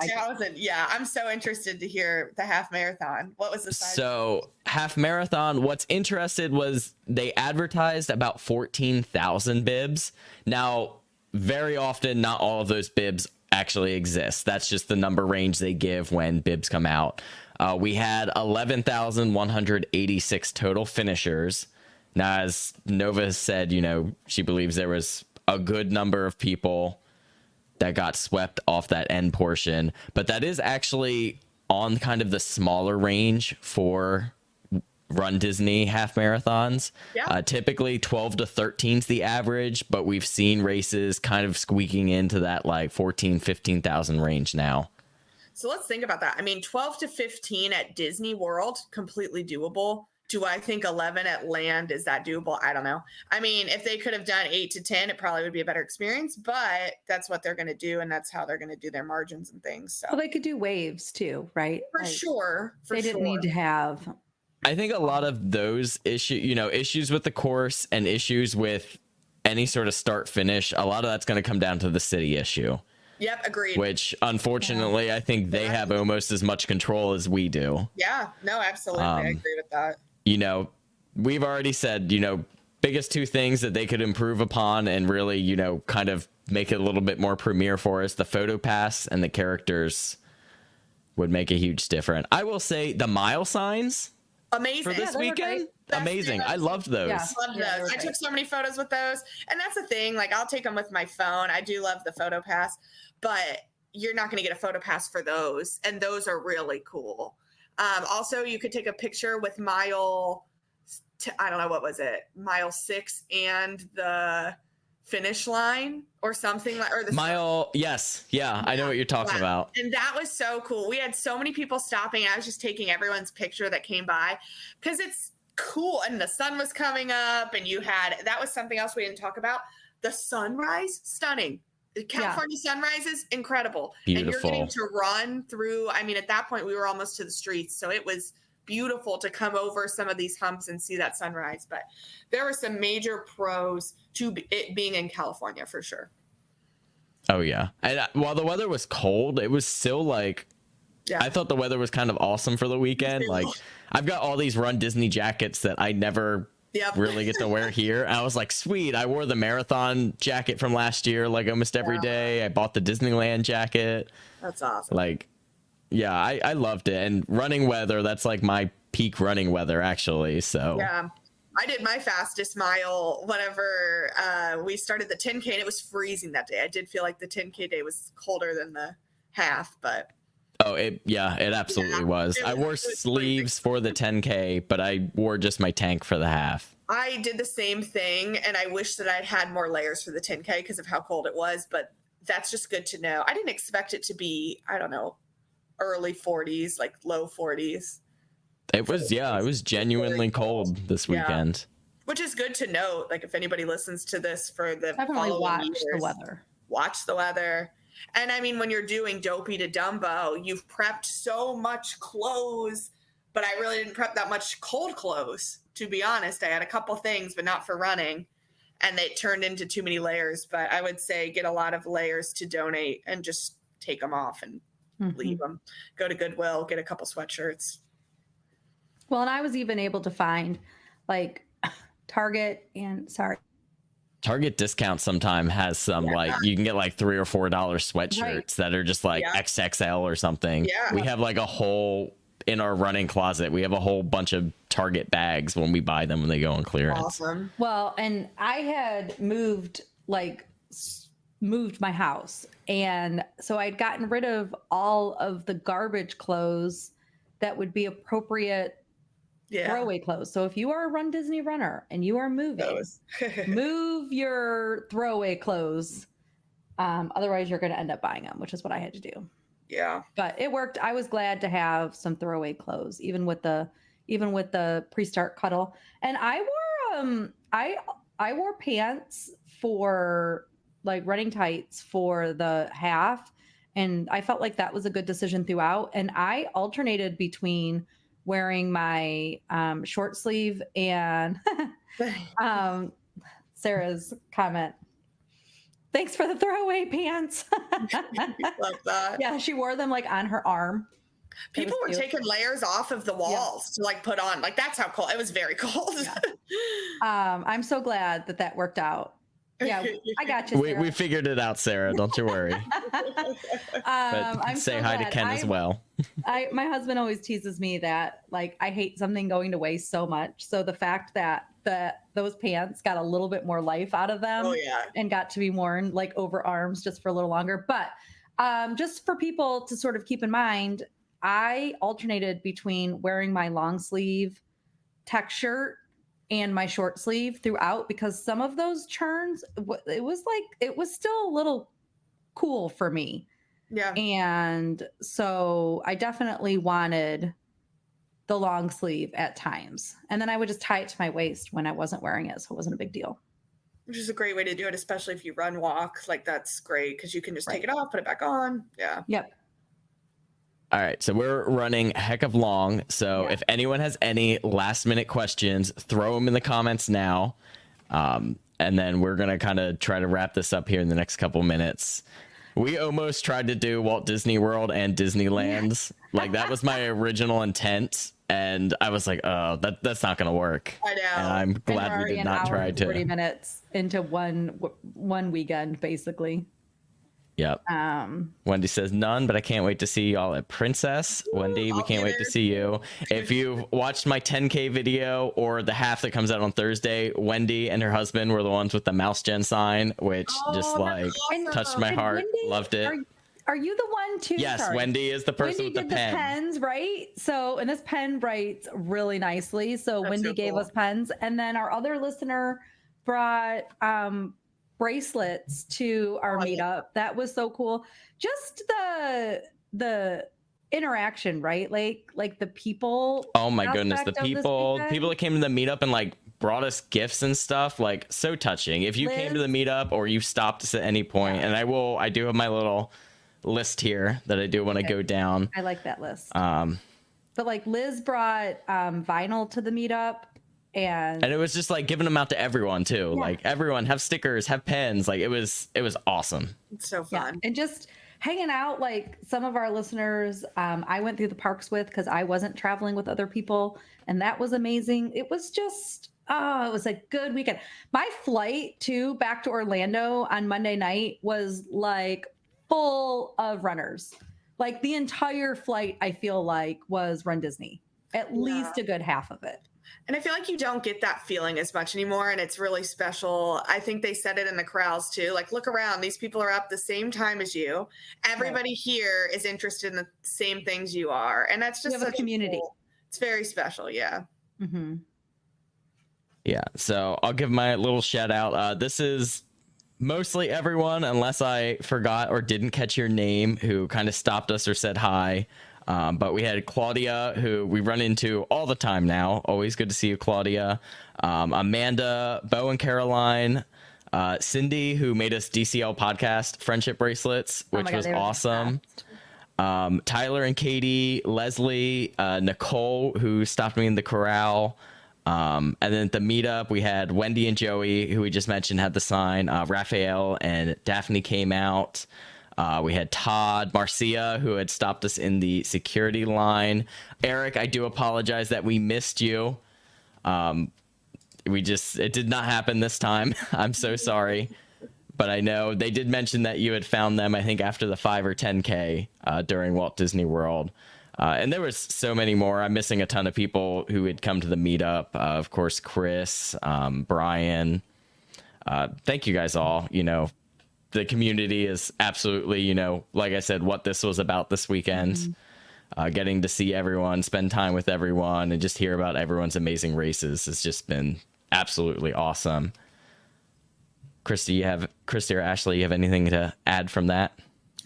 Yeah, I'm so interested to hear the half marathon. What was the size? So half marathon, what's interested was they advertised about 14,000 bibs. Now, very often, not all of those bibs actually exist. That's just the number range they give when bibs come out. We had 11,186 total finishers. Now, as Nova said, she believes there was a good number of people that got swept off that end portion. But that is actually on kind of the smaller range for Run Disney half marathons. Yeah. Typically 12 to 13 is the average, but we've seen races kind of squeaking into that like 14, 15,000 range now. So let's think about that. I mean, 12 to 15 at Disney World, completely doable. Do I think 11 at Land, is that doable? I don't know. I mean, if they could have done 8 to 10, it probably would be a better experience, but that's what they're going to do. And that's how they're going to do their margins and things. So they could do waves too, right? For sure. They didn't need to have. I think a lot of those issues with the course and issues with any sort of start finish, a lot of that's going to come down to the city issue. Yep, agreed. Which, unfortunately, I think they have almost as much control as we do. Yeah, no, absolutely. I agree with that. We've already said, biggest two things that they could improve upon and really, kind of make it a little bit more premier for us. The photo pass and the characters would make a huge difference. I will say the mile signs. Amazing. For this weekend. Amazing. I loved those. Yeah, loved those. I took so many photos with those. And that's the thing. Like, I'll take them with my phone. I do love the photo pass, but you're not going to get a photo pass for those. And those are really cool. Also, you could take a picture with mile 6 and the finish line or something like, or the mile. Yes. Yeah. I know what you're talking about. And that was so cool. We had so many people stopping. I was just taking everyone's picture that came by because it's cool. And the sun was coming up and that was something else we didn't talk about. The sunrise, stunning. The California sunrises, incredible. Beautiful. And you're getting to run through. I mean, at that point we were almost to the streets. So it was beautiful to come over some of these humps and see that sunrise. But there were some major pros to it being in California for sure. Oh, yeah. And while the weather was cold, it was still like, I thought the weather was kind of awesome for the weekend. Like, I've got all these Run Disney jackets that I never really get to wear here. I was like, sweet. I wore the marathon jacket from last year, like almost every day. I bought the Disneyland jacket. That's awesome. Like, yeah, I loved it. And running weather, that's like my peak running weather, actually. So yeah, I did my fastest mile whenever we started the 10K, and it was freezing that day. I did feel like the 10K day was colder than the half, but it absolutely was. I wore sleeves for the 10K, but I wore just my tank for the half. I did the same thing, and I wish that I'd had more layers for the 10K because of how cold it was, but that's just good to know. I didn't expect it to be, I don't know, early 40s, like low 40s. It was genuinely cold this weekend. Which is good to note. Like, if anybody listens to this for the definitely watch the weather. Watch the weather. And I mean, when you're doing Dopey to Dumbo, you've prepped so much clothes, but I really didn't prep that much cold clothes, to be honest. I had a couple things, but not for running. And it turned into too many layers. But I would say get a lot of layers to donate and just take them off and leave them. Go to Goodwill, get a couple sweatshirts. Well, and I was even able to find like Target discount sometime has some like you can get like $3 or $4 sweatshirts that are just like XXL or something. Yeah. We have like a whole in our running closet. We have a whole bunch of Target bags when we buy them when they go on clearance. Awesome. Well, and I had moved my house, and so I'd gotten rid of all of the garbage clothes that would be appropriate throwaway clothes. So if you are a Run Disney runner and you are moving, move your throwaway clothes. Otherwise, you're going to end up buying them, which is what I had to do. Yeah, but it worked. I was glad to have some throwaway clothes, even with the pre-start cuddle. And I wore pants for like running tights for the half, and I felt like that was a good decision throughout. And I alternated between wearing my short sleeve and Sarah's comment. Thanks for the throwaway pants. Love that. Yeah, she wore them like on her arm. People were taking layers off of the walls to like put on. Like that's how cold. It was very cold. Yeah. I'm so glad that worked out. Yeah, I got you. We figured it out, Sarah. Don't you worry. But say hi to Ken as well. My husband always teases me that like I hate something going to waste so much. So the fact that those pants got a little bit more life out of them and got to be worn like over arms just for a little longer. But just for people to sort of keep in mind, I alternated between wearing my long sleeve tech shirt and my short sleeve throughout, because some of those churns, it was still a little cool for me. Yeah. And so I definitely wanted the long sleeve at times. And then I would just tie it to my waist when I wasn't wearing it. So it wasn't a big deal. Which is a great way to do it, especially if you run walk. Like that's great because you can just take it off, put it back on. Yeah. Yep. All right, so we're running a heck of long. So if anyone has any last minute questions, throw them in the comments now. And then we're going to kind of try to wrap this up here in the next couple minutes. We almost tried to do Walt Disney World and Disneyland. Like that was my original intent. And I was like, oh, that's not going to work. I know. And I'm glad we did not try to. 40 minutes into one weekend, basically. Yep. Wendy says none, but I can't wait to see y'all at Princess. Wendy, we can't wait to see you. If you've watched my 10K video or the half that comes out on Thursday, Wendy and her husband were the ones with the Mouse Gen sign, which just like touched my heart. Wendy, loved it. Are you the one too? Yes, Sorry. Wendy is the person Wendy with the pen. The pens, right? So, and this pen writes really nicely. So That's Wendy so gave cool. us pens, and then our other listener brought bracelets to our meetup. That was so cool. Just the interaction, right? Like the people. Oh my goodness, the people that came to the meetup and like brought us gifts and stuff, like so touching. If you came to the meetup or you stopped us at any point, and I do have my little list here that I do want to go down. I like that list. But like Liz brought vinyl to the meetup. And it was just like giving them out to everyone too. Yeah. Like everyone have stickers, have pens. Like it was awesome. It's so fun. And just hanging out, like some of our listeners, I went through the parks with, because I wasn't traveling with other people, and that was amazing. It was just, it was a good weekend. My flight too back to Orlando on Monday night was like full of runners. Like the entire flight, I feel like, was Run Disney. At least a good half of it. And I feel like you don't get that feeling as much anymore, and it's really special. I think they said it in the corrals too. Like, look around; these people are up the same time as you. Everybody here is interested in the same things you are, and that's just such a community. It's very special, yeah. Mm-hmm. Yeah. So I'll give my little shout out. This is mostly everyone, unless I forgot or didn't catch your name, who kind of stopped us or said hi. But we had Claudia, who we run into all the time now. Always good to see you, Claudia. Amanda, Bo and Caroline. Cindy, who made us DCL podcast friendship bracelets, which was awesome. Tyler and Katie, Leslie, Nicole, who stopped me in the corral. And then at the meetup, we had Wendy and Joey, who we just mentioned had the sign. Raphael and Daphne came out. We had Todd, Marcia, who had stopped us in the security line. Eric, I do apologize that we missed you. It did not happen this time. I'm so sorry. But I know they did mention that you had found them, I think, after the 5 or 10K during Walt Disney World. And there was so many more. I'm missing a ton of people who had come to the meetup. Of course, Chris, Brian. Thank you guys all. You know, the community is absolutely, you know, like I said, what this was about this weekend. Getting to see everyone, spend time with everyone, and just hear about everyone's amazing races has just been absolutely awesome. Christy or Ashley, you have anything to add from that?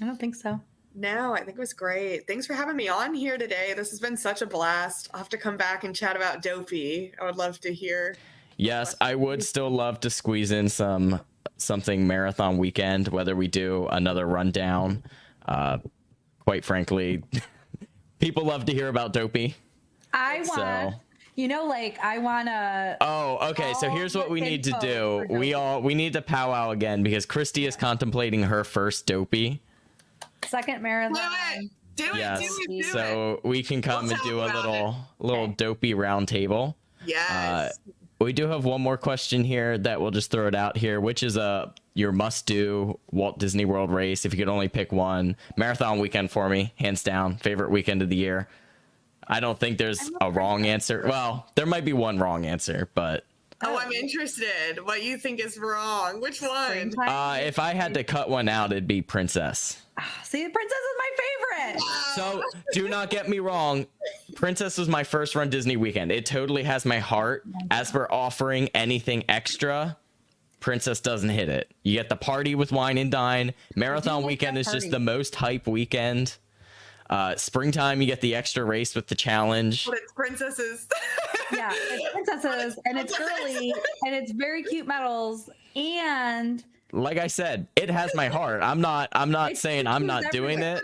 I don't think so. No, I think it was great. Thanks for having me on here today. This has been such a blast. I'll have to come back and chat about Dopey. I would love to hear. Yes, I would still love to squeeze in something marathon weekend, whether we do another rundown. Quite frankly, people love to hear about Dopey. I want to. Oh, okay. So here's what we need to do. We need to powwow again because Christy is contemplating her first Dopey. Second marathon. Do it. So we can come and do a little Dopey round table. Yes. We do have one more question here that we'll just throw it out here, which is your must-do Walt Disney World race. If you could only pick one, marathon weekend for me, hands down, favorite weekend of the year. I don't think there's a wrong answer. Well, there might be one wrong answer, but... Oh, I'm interested. What you think is wrong? Which one? If I had to cut one out, it'd be Princess. See, Princess is my favorite. So do not get me wrong. Princess was my first Run Disney weekend. It totally has my heart. As for offering anything extra, Princess doesn't hit it. You get the party with Wine and Dine. Marathon weekend is just the most hype weekend. Springtime, you get the extra race with the challenge. But it's princesses. Yeah, it's princesses, and it's girly, and it's very cute medals, and like I said, it has my heart. I'm not saying I'm not doing it.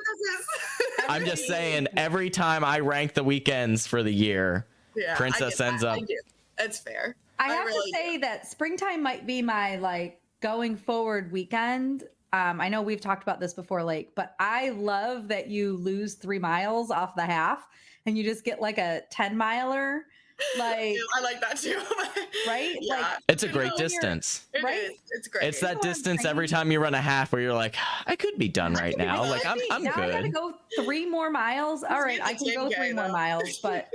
I'm just saying every time I rank the weekends for the year, Princess ends up. It's fair. I have to say that springtime might be my going forward weekend. I know we've talked about this before, Lake, but I love that you lose 3 miles off the half and you just get a 10-miler. I like that too. Right? Yeah. It's a great distance. It is. It's great. It's that distance every time you run a half where you're like, I could be done right now. I'm now good. I gotta go 3 more miles. All right, I can go 3 more miles, but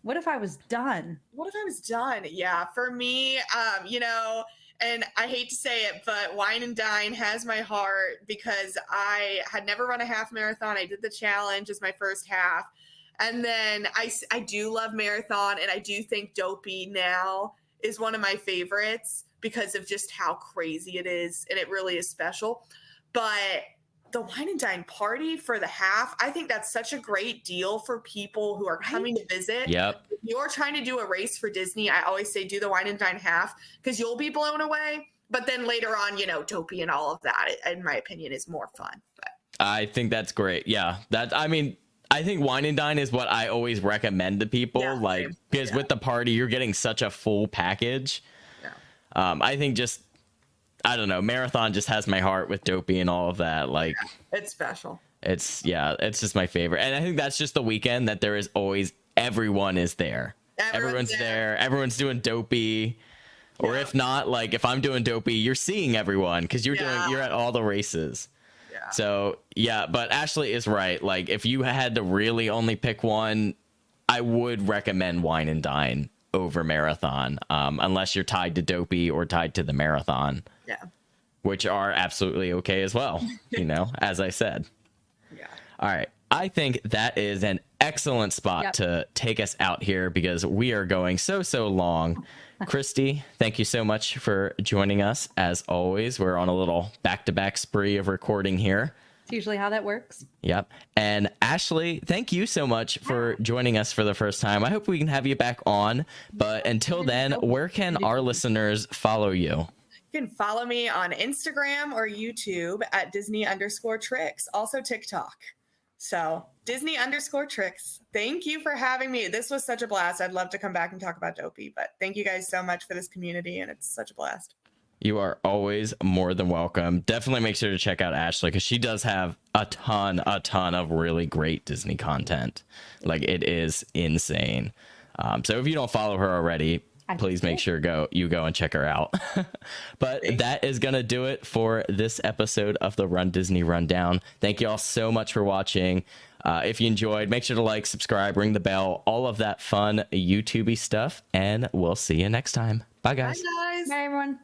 what if I was done? Yeah, for me, and I hate to say it, but Wine and Dine has my heart because I had never run a half marathon. I did the challenge as my first half. And then I do love marathon, and I do think Dopey now is one of my favorites because of just how crazy it is, and it really is special. But the Wine and Dine party for the half, I think that's such a great deal for people who are coming to visit. Yep. If you're trying to do a race for Disney, I always say do the Wine and Dine half because you'll be blown away. But then later on, Dopey and all of that, in my opinion, is more fun. But I think that's great. Yeah. I think Wine and Dine is what I always recommend to people, because with the party, you're getting such a full package. Yeah. I think I don't know, marathon just has my heart with Dopey and all of that. It's special. It's just my favorite. And I think that's just the weekend that there is always, everyone is there. Everyone's there. Everyone's doing Dopey. Or if not, if I'm doing Dopey, you're seeing everyone because you're at all the races. So, but Ashley is right. If you had to really only pick one, I would recommend Wine and Dine over marathon, unless you're tied to Dopey or tied to the marathon. Yeah. Which are absolutely okay as well, as I said. Yeah. All right. I think that is an excellent spot to take us out here because we are going so long. Christy, thank you so much for joining us. As always, we're on a little back-to-back spree of recording here. It's usually how that works. Yep. And Ashley, thank you so much for joining us for the first time. I hope we can have you back on. But until then, where can our listeners follow you? You can follow me on Instagram or YouTube at Disney_tricks. Also TikTok. So Disney_tricks. Thank you for having me. This was such a blast. I'd love to come back and talk about Dopey, but thank you guys so much for this community, and it's such a blast. You are always more than welcome. Definitely make sure to check out Ashley because she does have a ton of really great Disney content. Like, it is insane. So if you don't follow her already, please make sure you go and check her out. But that is going to do it for this episode of the Run Disney Rundown. Thank you all so much for watching. If you enjoyed, make sure to like, subscribe, ring the bell, all of that fun YouTube-y stuff, and we'll see you next time. Bye, guys. Bye, guys. Bye, everyone.